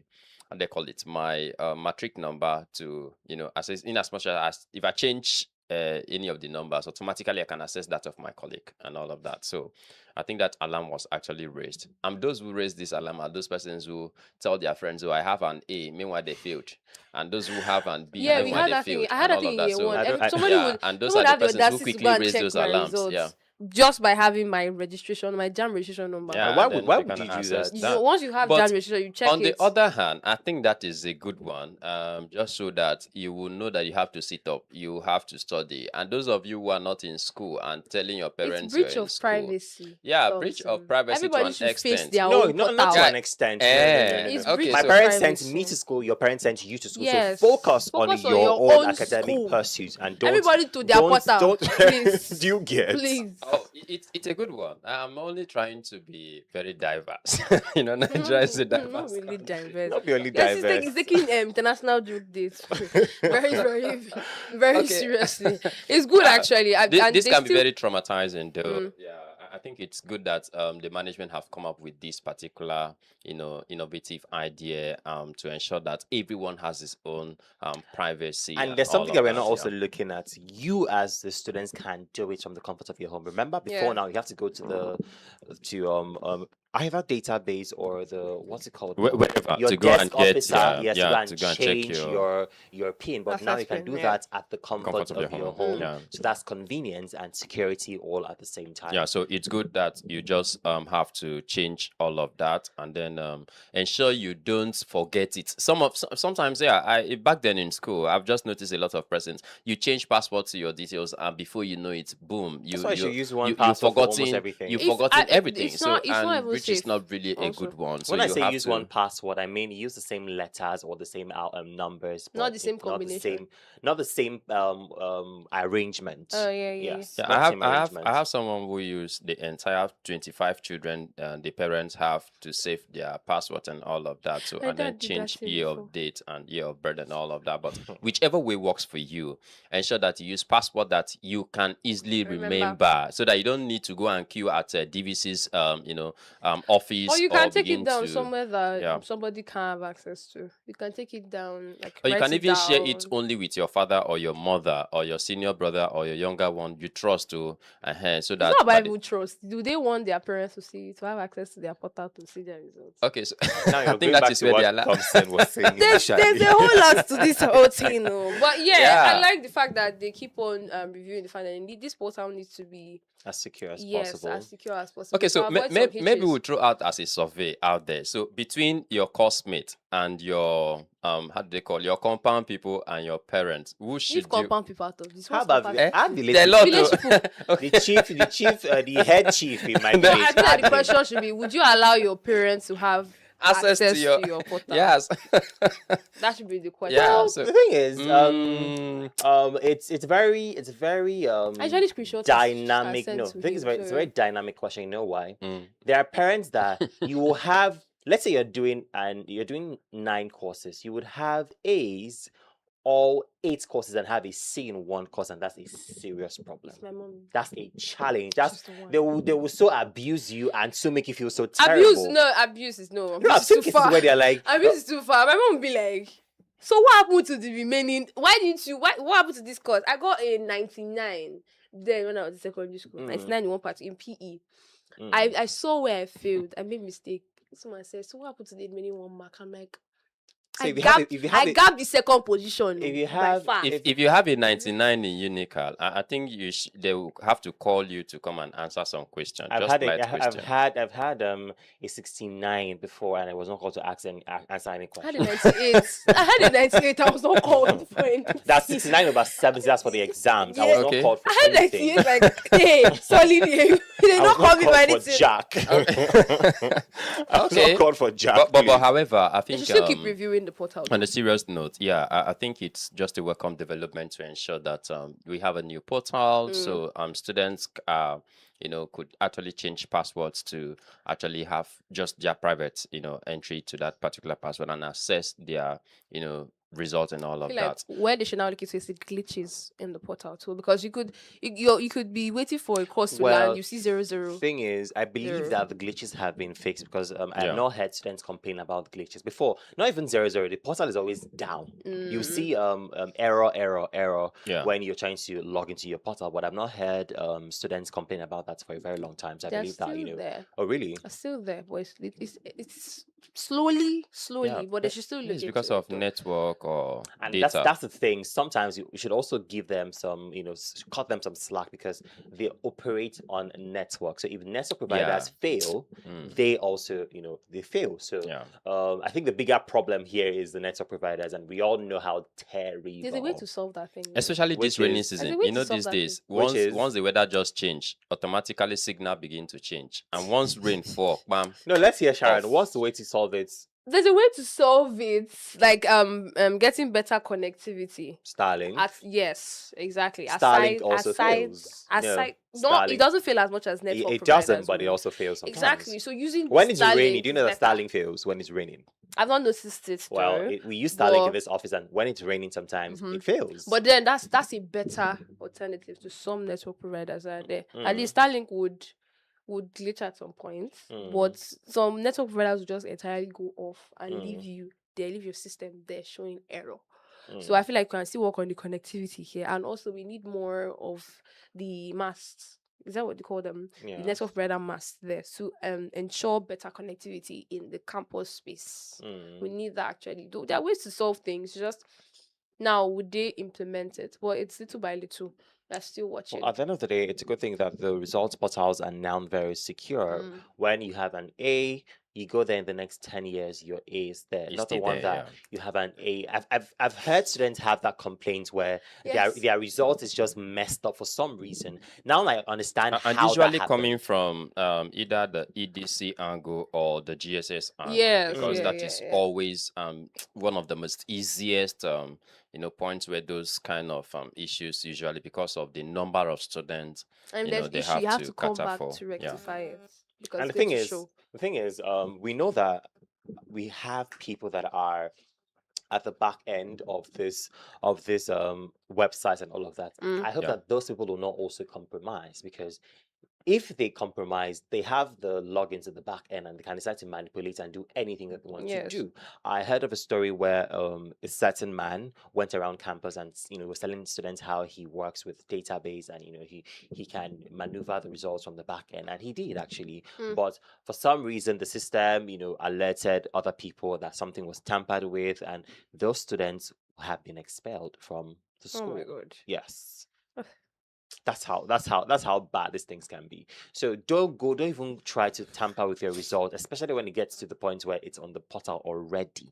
they call it my matric number to access in as much as if I change any of the numbers automatically I can access that of my colleague and all of that. So I think that alarm was actually raised. And those who raised this alarm are those persons who tell their friends, "Oh, I have an A," meanwhile they failed, and those who have an B, Yeah, we meanwhile had they that thing. failed, I had and that all thing of in that. year So one. I don't- I- Somebody yeah, would and those someone are would the have the persons who audacity to quickly go and raise check those my alarms. Yeah, results just by having my registration, my jam registration number. yeah. why and would then why they would can you do access that? that. Once you have But jam registration, you check on the it. other hand, I think that is a good one. Just so that you will know that you have to sit up, you have to study. And those of you who are not in school and telling your It's parents you're breach in of school, privacy. yeah, So breach some. of privacy to Everybody an should face extent. their No, own not portal. to an extent. No, no, no, no, no, It's no. breach Okay, My of so parents sent me privacy. to school. Your parents sent you to school. Yes. So focus on your own own academic school. pursuits and don't Everybody to their portal. don't Please. do you get? Please. Oh, it's a good one. I'm only trying to be very diverse. Nigeria is a Not diverse really country. diverse. Not purely Yes, diverse. he's taking international joke dates very, very, very Okay. seriously. It's good actually. And This they can be still- very traumatizing, though. Yeah, I think it's good that the management have come up with this particular, innovative idea to ensure that everyone has his own privacy. And there's all something of that we're that, not also yeah. looking at. You as the students can do it from the comfort of your home. Remember before Yeah. now you have to go to either database or the what's it called? Wherever, Your to go and desk get, officer, yes, yeah, to to go go and and check change your your PIN. But now Access you can PIN, do yeah. that at the comfort of your home. Yeah. So that's convenience and security all at the same time. Yeah, so it's good that you just have to change all of that and then ensure you don't forget it. Sometimes, yeah, back then in school, I've just noticed a lot of persons. You change password to your details, and before you know it, boom, That's why you should use one you've password for almost forgotten everything. you've If forgotten I- everything. it's not even which is safe not really a also. good one. So When I you say have use to, one password, I mean use the same letters or the same numbers, Not but the same not the combination. same, not the same arrangement. Oh, yeah. Yes, Yeah, not the same I arrangement. have someone who use the entire 25 children the parents have to save their password and all of that. So My and then dad did that change thing year before. of date and year of birth and all of that. But whichever way works for you, ensure that you use password that you can easily remember, so that you don't need to go and queue at DVC's office, Or you can take begin it down to, somewhere that yeah. somebody can't have access to. You can take it down, like Or you write can it even share it down. only with your father or your mother or your senior brother or your younger one you trust to, so that It's not by about the- even trust. Do they want their parents to see, to have access to their portal to see their results? Okay, so Now I you're think going that back is to where what they are. Thompson was saying There's initially. a whole lot to this whole thing, though. But yeah, Yeah. I like the fact that they keep on reviewing the fact that this portal needs to be As secure as yes, possible. as secure as possible. Okay, so to avoid some maybe hitches. we'll throw out as a survey out there. So between your coursemate and your how do they call your compound people and your parents, who should Leave you? compound people out of this. How What's about compound add the There are a lot Village of- people. the head chief in my No, village? I think that add the him. question should be: would you allow your parents to have access to your, portal? yes. That should be the question. Yeah, Well, so- the thing is, Mm, it's very I usually screenshot dynamic. and No, send the to thing is him, it's a so- very dynamic question. You know why? mm. There are parents that you will have. Let's say you're doing 9 courses. You would have A's all 8 courses and have a C in one course, and that's a serious problem. My mom. That's a challenge. That's She's the one. they will so abuse you and so make you feel so terrible. Abuse is no. No, I've Abuse seen is too cases far. where they're like, Abuse is too far. My mom will be like, so what happened to the remaining? Why didn't you? What happened to this course? I got a 99 then when I was in secondary school. 99 in one part in PE. I saw where I failed. I made mistake. Someone said, so what happened to the remaining 1 mark? I'm like, So I if you have got the second position. if you by have- far. If you have a 99 in Unical, I think they will have to call you to come and answer some questions. I've Just had light I've question. had a 69 before, and I was not called to answer any I had a questions. 98. I had a 98. I was not called for anything. That's 69 over 70. That's for the exams. I was Yeah. Okay. not called for I had anything. 98. Like, hey, solid. They I don't was call me for called anything. Jack. I was Okay. not called for Jack. But please. however, I They think should still keep reviewing the portal. on a serious note, yeah, I think it's just a welcome development to ensure that we have a new portal, so students could actually change passwords to actually have just their private entry to that particular password and access their result and all I of feel like that. where they should now look into is the glitches in the portal too, because you could be waiting for a course to Well, land, you see 0. Thing is, I believe Zero. that the glitches have been fixed because I Yeah. have not heard students complain about the glitches before. Not even 0. The portal is always down. You see error Yeah. when you're trying to log into your portal, but I've not heard students complain about that for a very long time. So I They're believe that still there. Oh, really? Are still there, but it's slowly, Yeah, but they should still look It's into because it, of though. network or And data. that's the thing. Sometimes you should also give them some, cut them some slack because they operate on network. So if network providers fail, they also, they fail. So Yeah. I think the bigger problem here is the network providers, and we all know how terrible. There's a way to solve that thing. Especially Which this rainy is- season. There's a way You to know, solve these that days, thing. Which once is- once the weather just change, automatically signal begin to change. And once rain fall, bam. No, let's hear Sharon. Off. What's the way to solve it? there's a way to solve it, like getting better connectivity. Starlink. Yes, exactly. Starlink also fails. Aside, no, Starlink. it doesn't fail as much as It, network it doesn't, providers but it would. also fails sometimes. Exactly. So using When it's Starlink raining, do you know is that better. Starlink fails when it's raining? I've not noticed it Well, though. we use Starlink in but- this office, and when it's raining, sometimes Mhm. it fails. But then that's a better alternative to some network providers out there. At least Starlink would glitch at some point, but some network providers would just entirely go off and leave your system there showing error. So I feel like we can still work on the connectivity here, and also we need more of the masts. Is that what they call them? The network provider masts there to ensure better connectivity in the campus space. We need that actually. There are ways to solve things. Just now, would they implement it? Well, it's little by little. We're still watching. Well, at the end of the day, it's a good thing that the results portals are now very secure. When you have an A, you go there in the next 10 years, your A is there. It's Not the still one there, that yeah. you have an A. I've heard students have that complaint where Yes. their result is just messed up for some reason. Now I understand And how usually that coming happened. from either the EDC angle or the GSS angle, Yes, because yeah, that yeah, is yeah. always one of the most easiest points where those kind of issues, usually because of the number of students, And they there's issue. You have to come cater back for. to rectify it. Because And it's going to show. the thing is, we know that we have people that are at the back end of this website and all of that. I hope Yeah. that those people will not also compromise, because if they compromise, they have the logins at the back end and they can decide to manipulate and do anything that they want Yes. to do. I heard of a story where a certain man went around campus and was telling students how he works with database, and he can maneuver the results from the back end, and he did actually. But for some reason, the system alerted other people that something was tampered with, and those students have been expelled from the school. Oh my god. Yes. That's how bad these things can be. So don't even try to tamper with your result, especially when it gets to the point where it's on the portal already.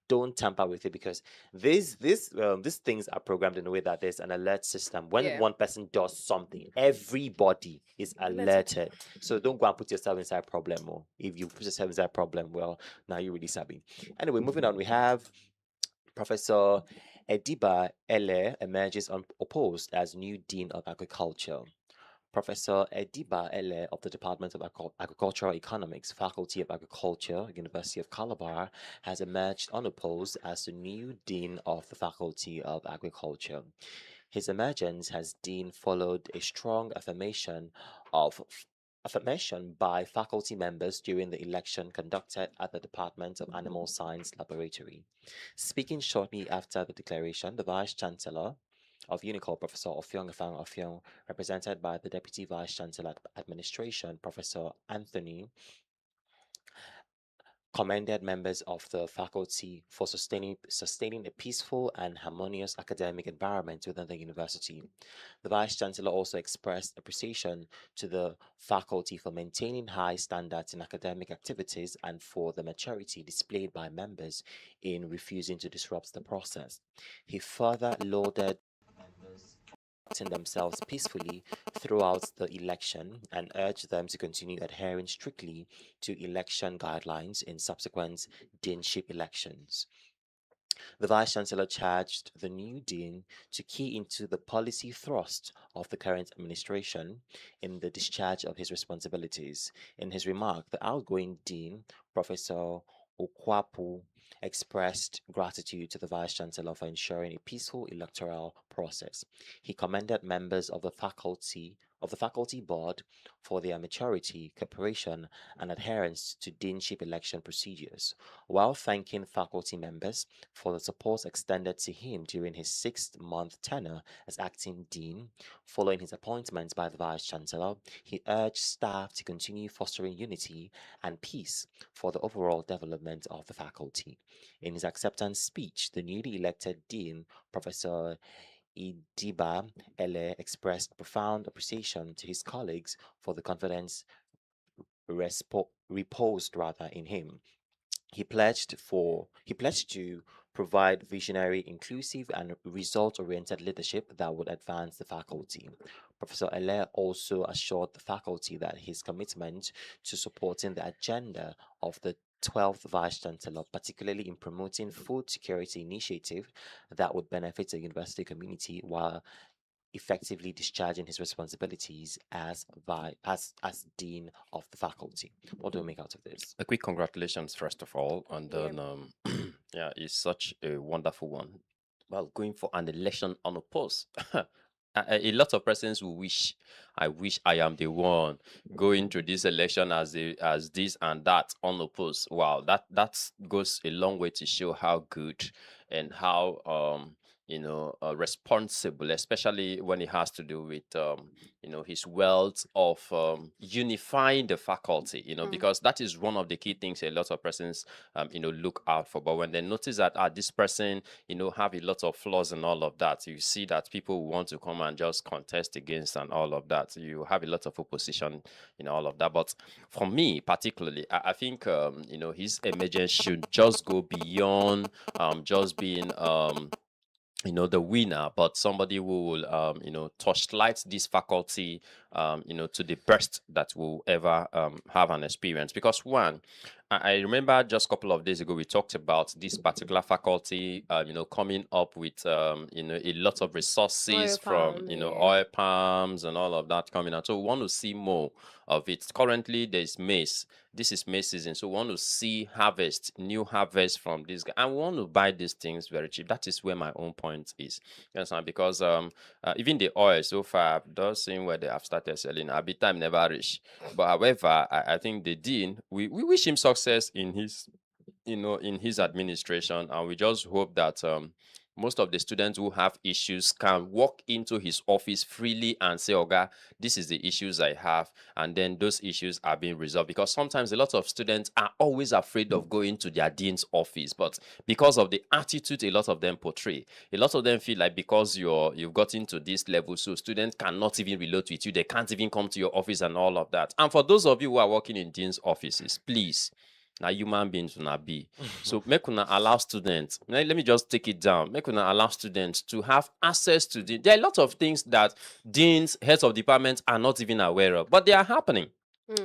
Don't tamper with it, because these things are programmed in a way that there's an alert system. When one person does something, everybody is alerted. So don't go and put yourself inside a problem. Or if you put yourself inside a problem, well, now you're really savvy. Anyway, moving on, we have Professor Ediba Ele emerges unopposed as new Dean of Agriculture. Professor Ediba Ele of the Department of Agricultural Economics, Faculty of Agriculture, University of Calabar, has emerged unopposed as the new Dean of the Faculty of Agriculture. His emergence as Dean followed a strong affirmation by faculty members during the election conducted at the Department of Animal Science Laboratory. Speaking shortly after the declaration, the Vice Chancellor of UNICOL, Professor Offiong Afang Offiong, represented by the Deputy Vice Chancellor Administration, Professor Anthony, commended members of the faculty for sustaining a peaceful and harmonious academic environment within the university. The Vice Chancellor also expressed appreciation to the faculty for maintaining high standards in academic activities and for the maturity displayed by members in refusing to disrupt the process. He further lauded members conducting themselves peacefully throughout the election and urged them to continue adhering strictly to election guidelines in subsequent deanship elections. The Vice Chancellor charged the new Dean to key into the policy thrust of the current administration in the discharge of his responsibilities. In his remark, the outgoing Dean, Professor Okwapu, expressed gratitude to the Vice Chancellor for ensuring a peaceful electoral process. He commended members of the faculty board for their maturity, cooperation, and adherence to deanship election procedures, while thanking faculty members for the support extended to him during his 6-month tenure as acting dean. Following his appointment by the Vice Chancellor, he urged staff to continue fostering unity and peace for the overall development of the faculty. In his acceptance speech, the newly elected dean, Professor Idiba Ele, expressed profound appreciation to his colleagues for the confidence reposed in him. He pledged to provide visionary, inclusive, and result-oriented leadership that would advance the faculty. Professor Ele also assured the faculty that his commitment to supporting the agenda of the 12th Vice Chancellor, particularly in promoting food security initiative that would benefit the university community while effectively discharging his responsibilities as dean of the faculty. What do we make out of this? A quick congratulations, first of all, and Yeah. then yeah, it's such a wonderful one. Well, going for an election on a post. A lot of persons will wish, I wish I am the one going to this election as this and that on the post. Wow, that goes a long way to show how good and how responsible, especially when it has to do with his wealth of unifying the faculty, because that is one of the key things a lot of persons look out for. But when they notice that this person have a lot of flaws and all of that, you see that people want to come and just contest against and all of that. You have a lot of opposition in all of that. But for me particularly, I think his emergence should just go beyond just being the winner, but somebody who will torchlight this faculty to the best that will ever have an experience. Because one, I remember just a couple of days ago we talked about this particular faculty coming up with a lot of resources from oil palms and all of that coming out. So we want to see more of it. Currently there's maize. This is maize season, so we want to see new harvest from this guy, and we want to buy these things very cheap. That is where my own point is. You understand? Because even the oil so far does seem where they have started selling. A bit time never reach. But however, I think the dean, we wish him success in his administration, and we just hope that most of the students who have issues can walk into his office freely and say, Oga, this is the issues I have, and then those issues are being resolved. Because sometimes a lot of students are always afraid of going to their dean's office, but because of the attitude a lot of them portray, a lot of them feel like because you've gotten to this level, so students cannot even relate with you, they can't even come to your office and all of that. And for those of you who are working in dean's offices, please, now human beings will not be. So make una allow students, let me just take it down. Make una allow students to have access to there are a lot of things that deans, heads of departments are not even aware of, but they are happening.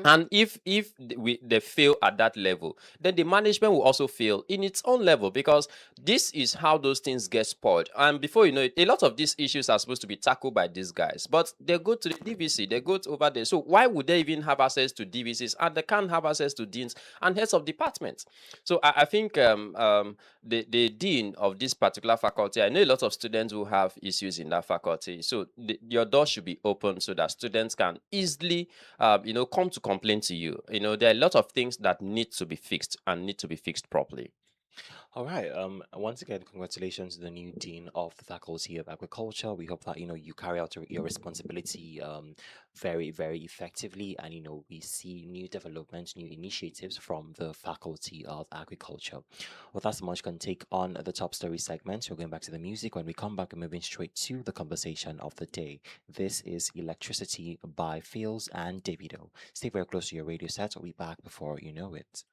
And if they fail at that level, then the management will also fail in its own level, because this is how those things get spoiled. And before you know it, a lot of these issues are supposed to be tackled by these guys, but they go to the DVC, they go to over there. So why would they even have access to DVCs, and they can't have access to deans and heads of departments? So I think the dean of this particular faculty, I know a lot of students who have issues in that faculty. So your door should be open so that students can easily come to complain to you. There are a lot of things that need to be fixed and need to be fixed properly. All right. Once again, congratulations to the new dean of the Faculty of Agriculture. We hope that you carry out your responsibility very, very effectively, and we see new developments, new initiatives from the Faculty of Agriculture. Well, that's much can take on the top story segment. We're going back to the music. When we come back, we're moving straight to the conversation of the day. This is Electricity by Fields and Davido. Stay very close to your radio set. We'll be back before you know it.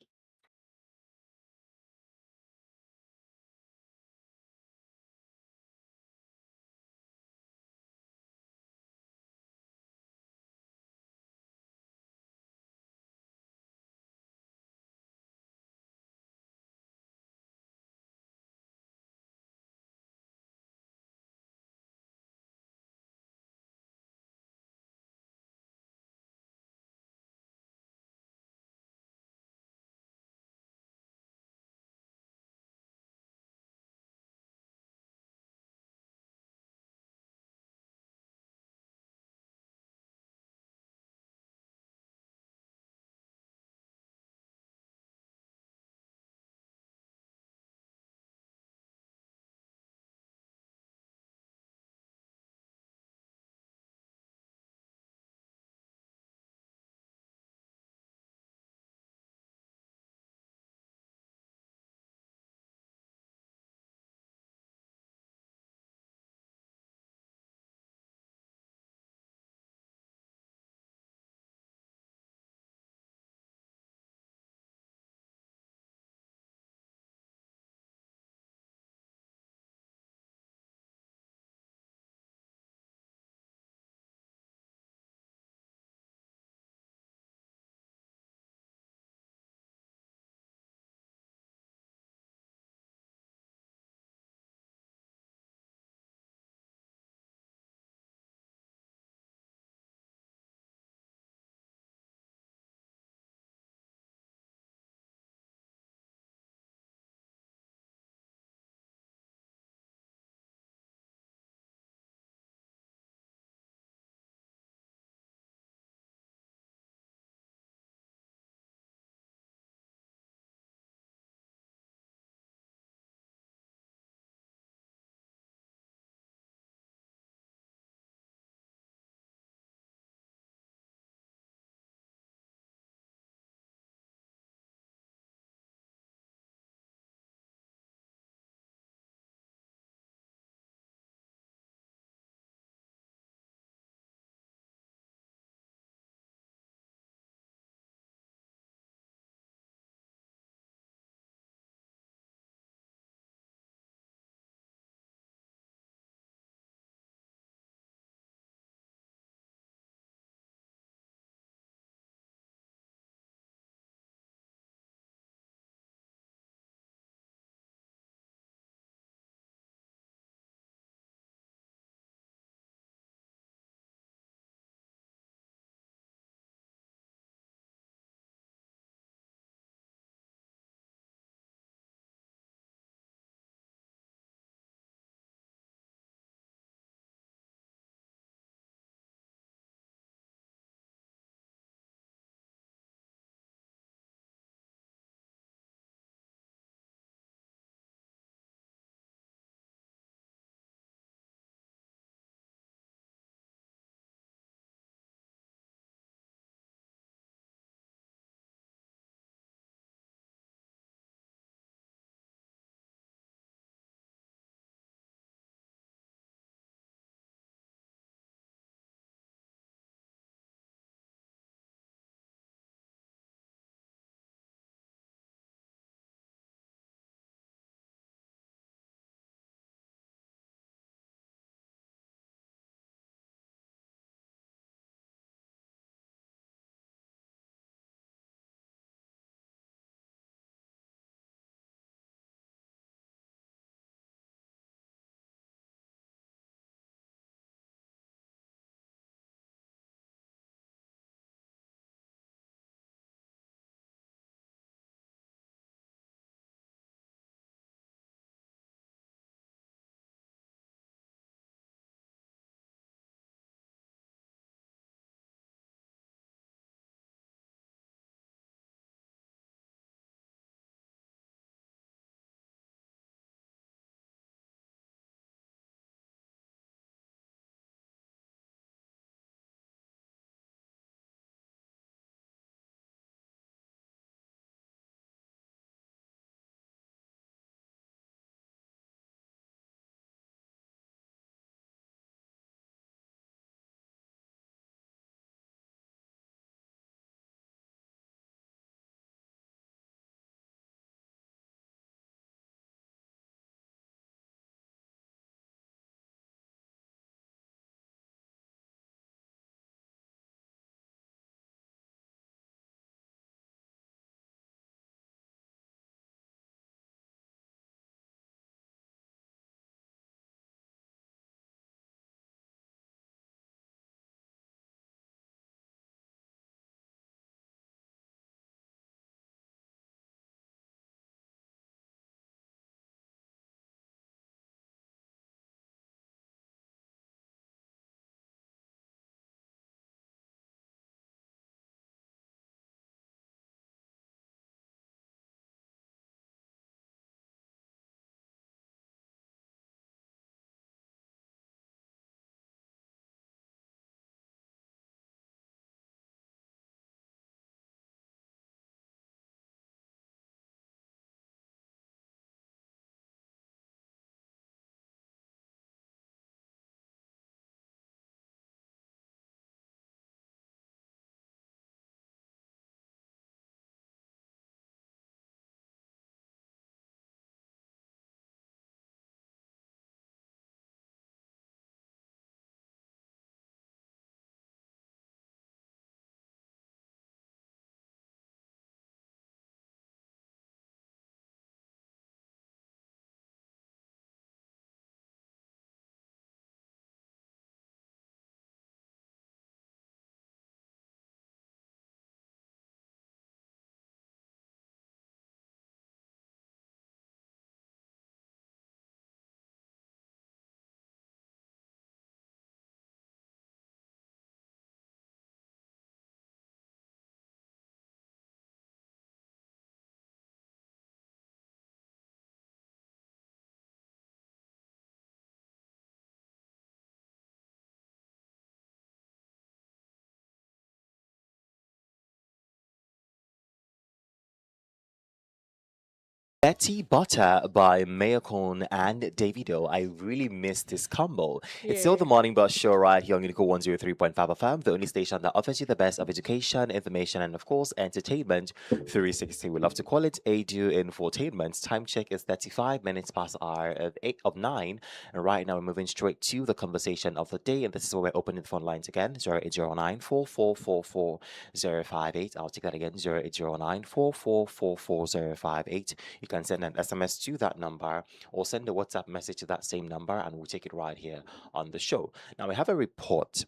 Betty Butter by Mayacon and Davido. I really missed this combo. It's still the morning bus show right here on Unico 103.5 FM, the only station that offers you the best of education, information, and of course, entertainment 360. We love to call it ADU Infotainment. Time check is 35 minutes past hour of 8 of 9. And right now, we're moving straight to the conversation of the day. And this is where we're opening the phone lines again 0809 4444058. I'll take that again 0809 4444058. You can send an SMS to that number or send a WhatsApp message to that same number, and we'll take it right here on the show. Now, we have a report,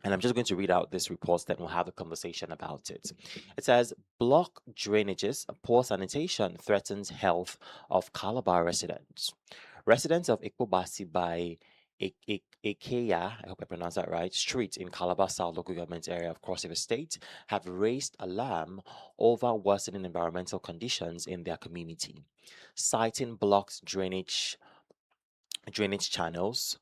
and I'm just going to read out this report, then we'll have a conversation about it. It says, block drainages, poor sanitation threatens health of Calabar residents. Residents of Ikobasi by Ikea, I hope I pronounced that right, street in Calabar South local government area of Cross River State have raised alarm over worsening environmental conditions in their community, citing blocked drainage channels,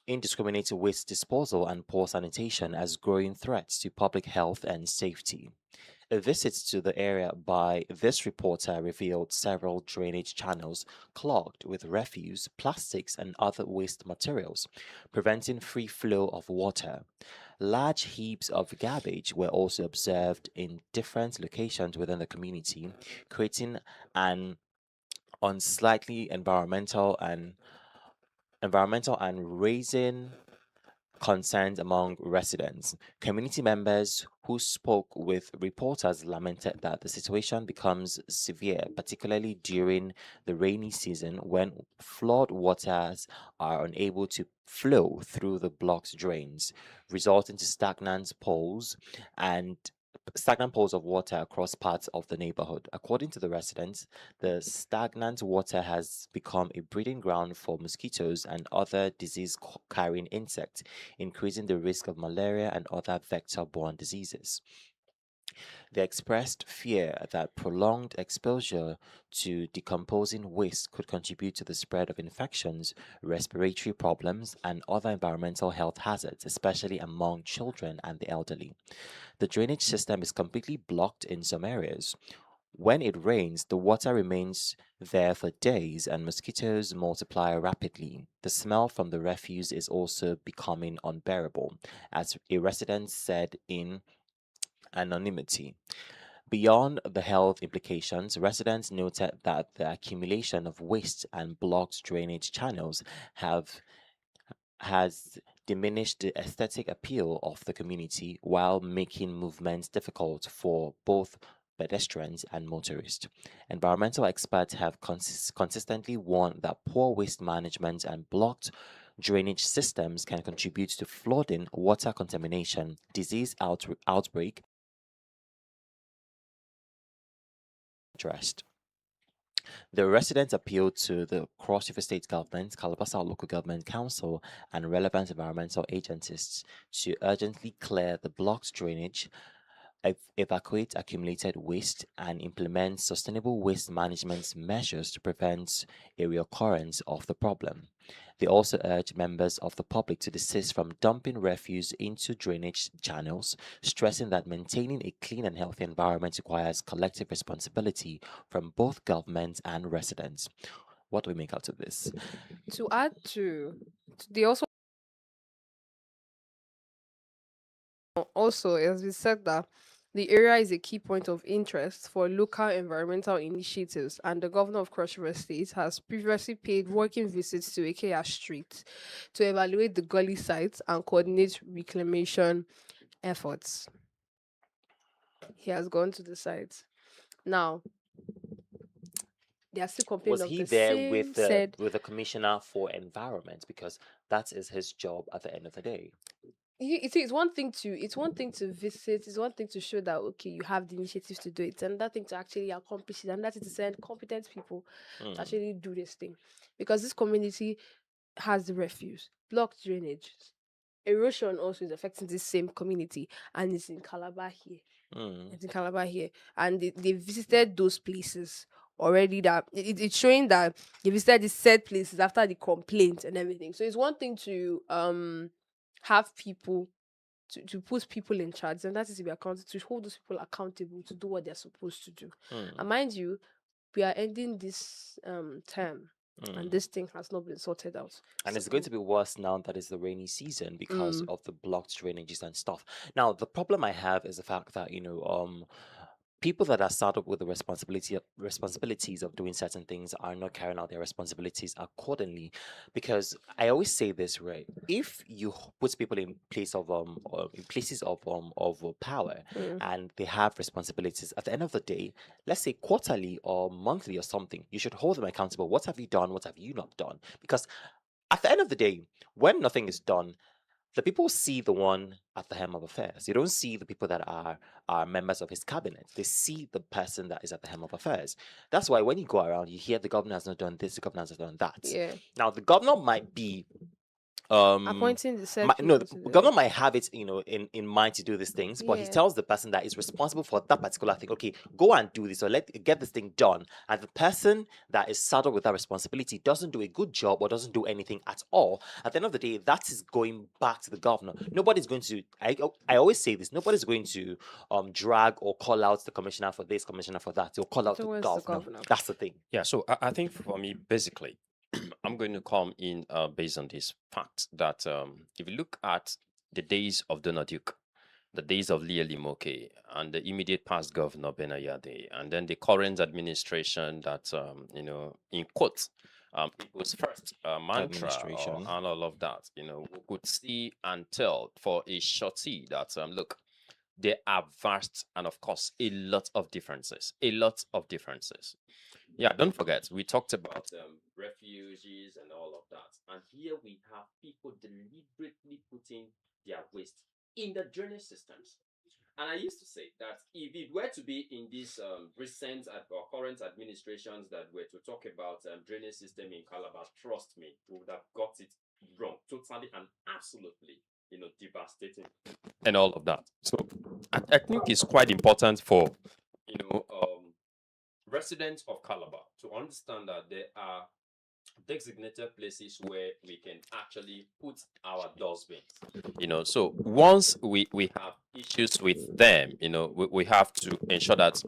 indiscriminate waste disposal and poor sanitation as growing threats to public health and safety. A visit to the area by this reporter revealed several drainage channels clogged with refuse, plastics, and other waste materials, preventing free flow of water. Large heaps of garbage were also observed in different locations within the community, creating an unsightly environmental and raising concerns among residents. Community members who spoke with reporters lamented that the situation becomes severe, particularly during the rainy season when flood waters are unable to flow through the blocked drains, resulting to stagnant pools of water across parts of the neighborhood. According to the residents, the stagnant water has become a breeding ground for mosquitoes and other disease-carrying insects, increasing the risk of malaria and other vector-borne diseases. They expressed fear that prolonged exposure to decomposing waste could contribute to the spread of infections, respiratory problems, and other environmental health hazards, especially among children and the elderly. The drainage system is completely blocked in some areas. When it rains, the water remains there for days and mosquitoes multiply rapidly. The smell from the refuse is also becoming unbearable, as a resident said in anonymity. Beyond the health implications, residents noted that the accumulation of waste and blocked drainage channels has diminished the aesthetic appeal of the community while making movements difficult for both pedestrians and motorists. Environmental experts have consistently warned that poor waste management and blocked drainage systems can contribute to flooding, water contamination, disease outbreak, addressed. The residents appealed to the Cross River State Government, Calabar South Local Government Council, and relevant environmental agencies to urgently clear the blocked drainage, evacuate accumulated waste, and implement sustainable waste management measures to prevent a reoccurrence of the problem. They also urge members of the public to desist from dumping refuse into drainage channels, stressing that maintaining a clean and healthy environment requires collective responsibility from both government and residents. What do we make out of this? To add to, they also, as we said, that the area is a key point of interest for local environmental initiatives, and the governor of Cross River State has previously paid working visits to Ikea Street to evaluate the gully sites and coordinate reclamation efforts. He has gone to the site. Now, they are still complaining Was of he the there same with said. the commissioner for environment, because that is his job at the end of the day? It's one thing to visit. It's one thing to show that okay, you have the initiatives to do it, and that thing to actually accomplish it, and that is to send competent people to actually do this thing, because this community has the refuse, blocked drainage, erosion also is affecting this same community, and it's in Calabar here. It's in Calabar here, and they visited those places already. That it's showing that they visited the said places after the complaint and everything. So it's one thing to have people to put people in charge, and that is to be accountable, to hold those people accountable to do what they're supposed to do. And mind you, we are ending this term, and this thing has not been sorted out. And So, it's going to be worse now that it's the rainy season because mm, of the blocked drainages and stuff. Now, the problem I have is the fact that, people that are saddled with the responsibilities of doing certain things are not carrying out their responsibilities accordingly. Because I always say this, right? If you put people in place of in places of power mm, and they have responsibilities, at the end of the day, let's say quarterly or monthly or something, you should hold them accountable. What have you done? What have you not done? Because at the end of the day, when nothing is done, the people see the one at the helm of affairs. You don't see the people that are members of his cabinet. They see the person that is at the helm of affairs. That's why when you go around, you hear the governor has not done this, the governor has not done that. yeah, Now the governor might be appointing the said no, people the to do governor it. might have it, in mind to do these things, but he Yeah, tells the person that is responsible for that particular thing, okay, go and do this or get this thing done. And the person that is saddled with that responsibility doesn't do a good job or doesn't do anything at all. At the end of the day, that is going back to the governor. Nobody's going to. I always say this. Nobody's going to drag or call out the commissioner for this, commissioner for that. They'll call out it's the always the governor. governor. That's the thing. Yeah, so I think for me, basically, I'm going to come in based on this fact that if you look at the days of Donald Duke, the days of Lia Limoke, and the immediate past governor Benayade, and then the current administration that, in quotes, people's first mantra Administration. and all of that, we could see and tell for a shorty that, look, there are vast and, of course, a lot of differences. A lot of differences. Yeah, don't forget, we talked about refugees and all of that. And here we have people deliberately putting their waste in the drainage systems. And I used to say that if it were to be in these recent or current administrations that were to talk about drainage system in Calabar, trust me, we would have got it wrong, totally and absolutely, devastating and all of that. So I think it's quite important for, you know, um, residents of Calabar to understand that there are designated places where we can actually put our dustbins. So once we have issues with them, we have to ensure that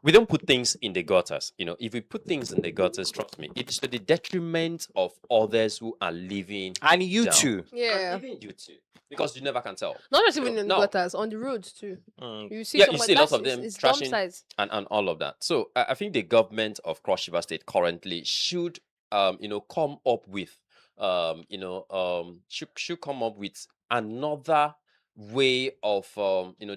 we don't put things in the gutters. If we put things in the gutters, trust me, it's to the detriment of others who are living And you down. too. Yeah, And even you too, because you never can tell. not just even in the Now, gutters, on the roads too. Mm, You see yeah, some you like see a lot that's of them it's dump trashing size. and all of that. So I think the government of Cross River State currently should, come up with, should come up with another way of,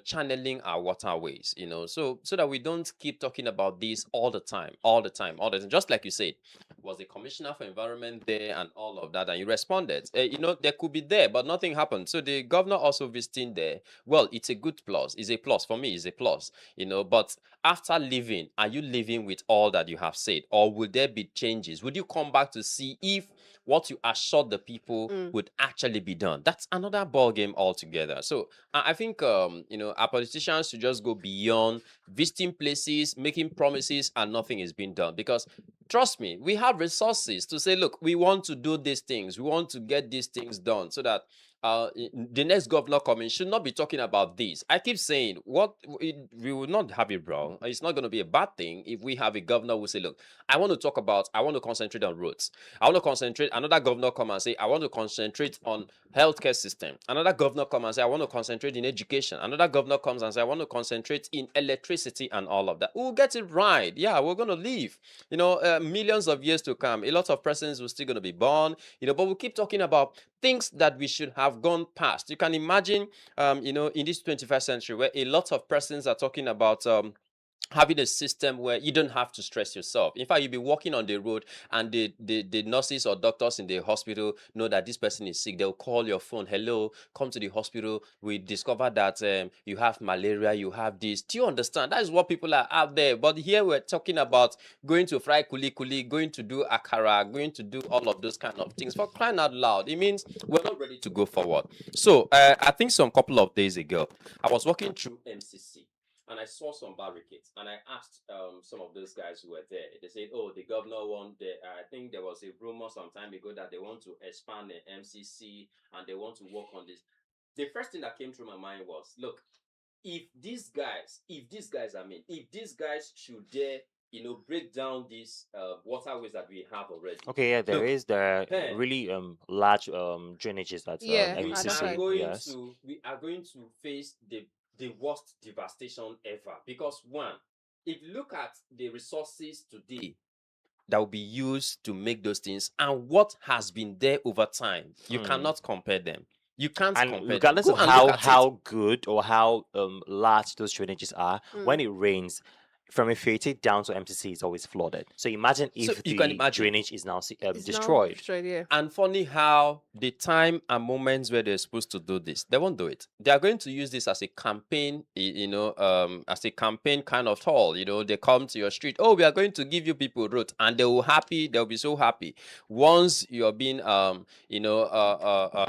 channeling our waterways, so that we don't keep talking about this all the time, just like you said, was the commissioner for environment there and all of that, and you responded. There could be there, but nothing happened. So the governor also visiting there, well, it's a good plus. It's a plus for me. It's a plus. But after leaving, are you leaving with all that you have said, or will there be changes? Would you come back to see if what you assured the people would actually be done? That's another ball game altogether. So I think our politicians should just go beyond visiting places, making promises, and nothing is being done. Because trust me, we have resources to say, look, we want to do these things, we want to get these things done, so that the next governor coming should not be talking about this. I keep saying, we will not have it wrong. It's not going to be a bad thing if we have a governor who say, look, I want to concentrate on roads. I want to concentrate. Another governor come and say, I want to concentrate on healthcare system. Another governor come and say, I want to concentrate in education. Another governor comes and say, I want to concentrate in electricity and all of that. We'll get it right. Yeah, we're going to live, millions of years to come. A lot of presidents will still going to be born, but we'll keep talking about things that we should have gone past. You can imagine, in this 21st century where a lot of presidents are talking about, having a system where you don't have to stress yourself. In fact, you'll be walking on the road and the nurses or doctors in the hospital know that this person is sick. They'll call your phone. Hello, come to the hospital. We discovered that you have malaria, you have this. Do you understand? That is what people are out there. But here we're talking about going to fry kuli kuli, going to do akara, going to do all of those kind of things. For crying out loud, it means we're not ready to go forward. So I think some couple of days ago, I was walking through MCC. And I saw some barricades, and I asked some of those guys who were there. They said, "Oh, the governor I think there was a rumor some time ago that they want to expand the MCC and they want to work on this." The first thing that came through my mind was, look, if these guys should dare break down these waterways that we have already. Okay, yeah, there Look, is the eh, really large drainages that Yeah, we at that MCC. are time. going Yes. to we are going to face the worst devastation ever, because one, if you look at the resources today that will be used to make those things and what has been there over time, you cannot compare them. You can't And compare them. regardless Go of and look at it. how good or how large those drainages are, when it rains, from Efete down to MCC is always flooded. So imagine So if you can the imagine. drainage is now It's now destroyed. destroyed, yeah. And funny how the time and moments where they're supposed to do this, they won't do it. They are going to use this as a campaign, as a campaign kind of tool. They come to your street. Oh, we are going to give you people road, and they'll be so happy. Once you're being,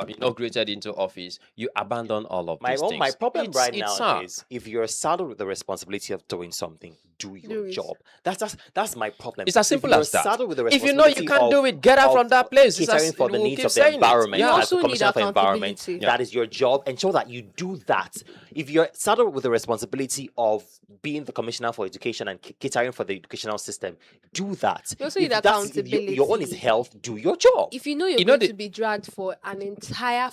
inaugurated into office, you abandon all of these things. My problem It's- right it's now sad. is if you're saddled with the responsibility of doing something, do your Do it. job. That's my problem. It's as If simple you're as that. saddled with the If you know you responsibility can't do of- it, get out of from that place. It's catering as- for the we'll needs keep of the saying it. environment. Yeah. You As also the need Commissioner for Environment, accountability. that is your job. Ensure that you do that. If you're saddled with the responsibility of being the Commissioner for Education and catering for the educational system, do that. You also If need that's- if your own is accountability. health, do your job. If you know you're You know going the- to be dragged for the entire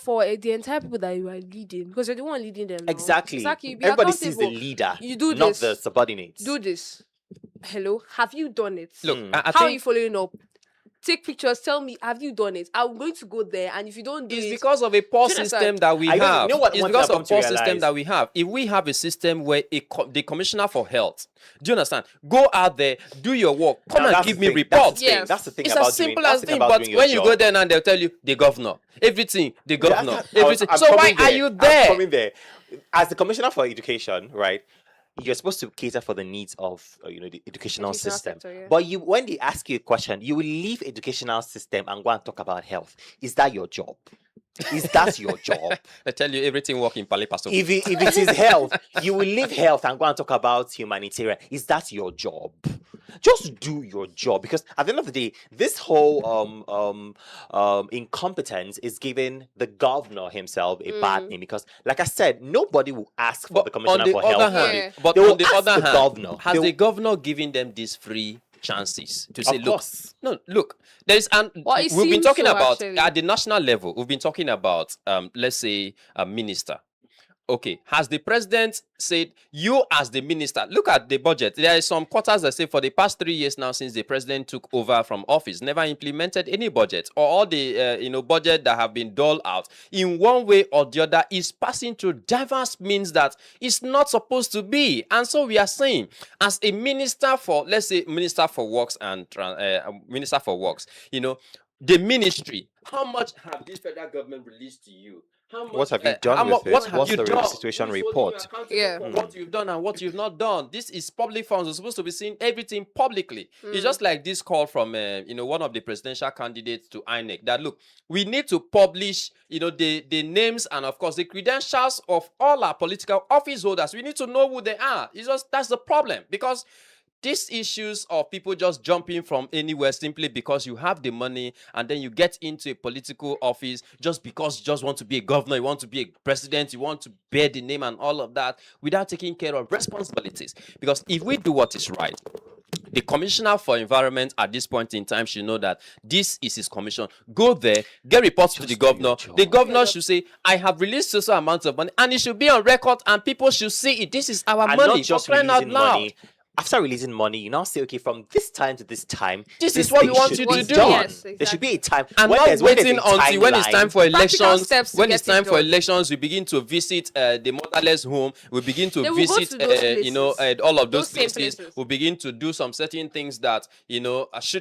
people that you are leading, because you're the one leading them now. Exactly. Be Everybody sees the accountable. leader, You do not this. the subordinates. Do this. Hello, have you done it? Look, I How are think you following up? Take pictures. Tell me, have you done it? I'm going to go there, and if you don't do it's it, because of a poor Do you system understand? that we I know- have. you know what- It's one thing because I've of come to poor system realize- that we have. If we have a system where the commissioner for health, do you understand? Go out there, do your work, come Now, and that's give the me thing, reports. Yes. That's the thing It's about as simple doing, that's as the thing. thing about But doing your when you job. go there and they'll tell you the governor, everything, the governor, I'm everything. So why coming are there. you I'm there? coming there. As the Commissioner for Education, right? You're supposed to cater for the needs of the educational Educational system. sector, yeah. But when they ask you a question, you will leave educational system and go and talk about health. Is that your job? Is that your job? I tell you, everything work in Pali Paso. If it is health, you will leave health and go and talk about humanitarian. Is that your job? Just do your job, because at the end of the day, this whole incompetence is giving the governor himself a bad name. Because, like I said, nobody will ask for the commissioner for health. hand- but They will on the ask other the hand, governor. has They the will- governor given them these free chances to say, Of look, course. no, look, there is, and Well, it we've been seems talking so, about actually. at the national level, we've been talking about, let's say, a minister. Okay, has the president said, you as the minister, look at the budget. There are some quarters that say for the past 3 years now since the president took over from office, never implemented any budget, or all the budget that have been doled out in one way or the other is passing through diverse means that it's not supposed to be. And so we are saying, as a minister for, let's say, minister for works and minister for works, the ministry, how much have this federal government released to you? How much, What have you done how with mu- what it? have What's you the done? situation Who's holding you report? accountable Yeah. for what you've done and what you've not done? This is public funds. We're supposed to be seeing everything publicly. It's just like this call from one of the presidential candidates to INEC that, look, we need to publish the names and of course the credentials of all our political office holders. We need to know who they are. That's the problem, because these issues of people just jumping from anywhere simply because you have the money and then you get into a political office just because you just want to be a governor, you want to be a president, you want to bear the name and all of that without taking care of responsibilities. Because if we do what is right, the commissioner for environment at this point in time should know that this is his commission. Go there, get reports to the governor. The governor should say, I have released so amount of money, and it should be on record and people should see it. This is our And money. not just for crying out releasing loud. money. After releasing money, you now say, okay, from this time to this time, This is what we thing want should you be to do. done. Yes, There should be a time. And when not there's a waiting until when it's timeline. time for Practical elections. steps to When get it's time it for done. elections, we begin to visit the motherless home. We begin to Then we'll go visit, to those places. all of those Those same places. places. We begin to do some certain things that should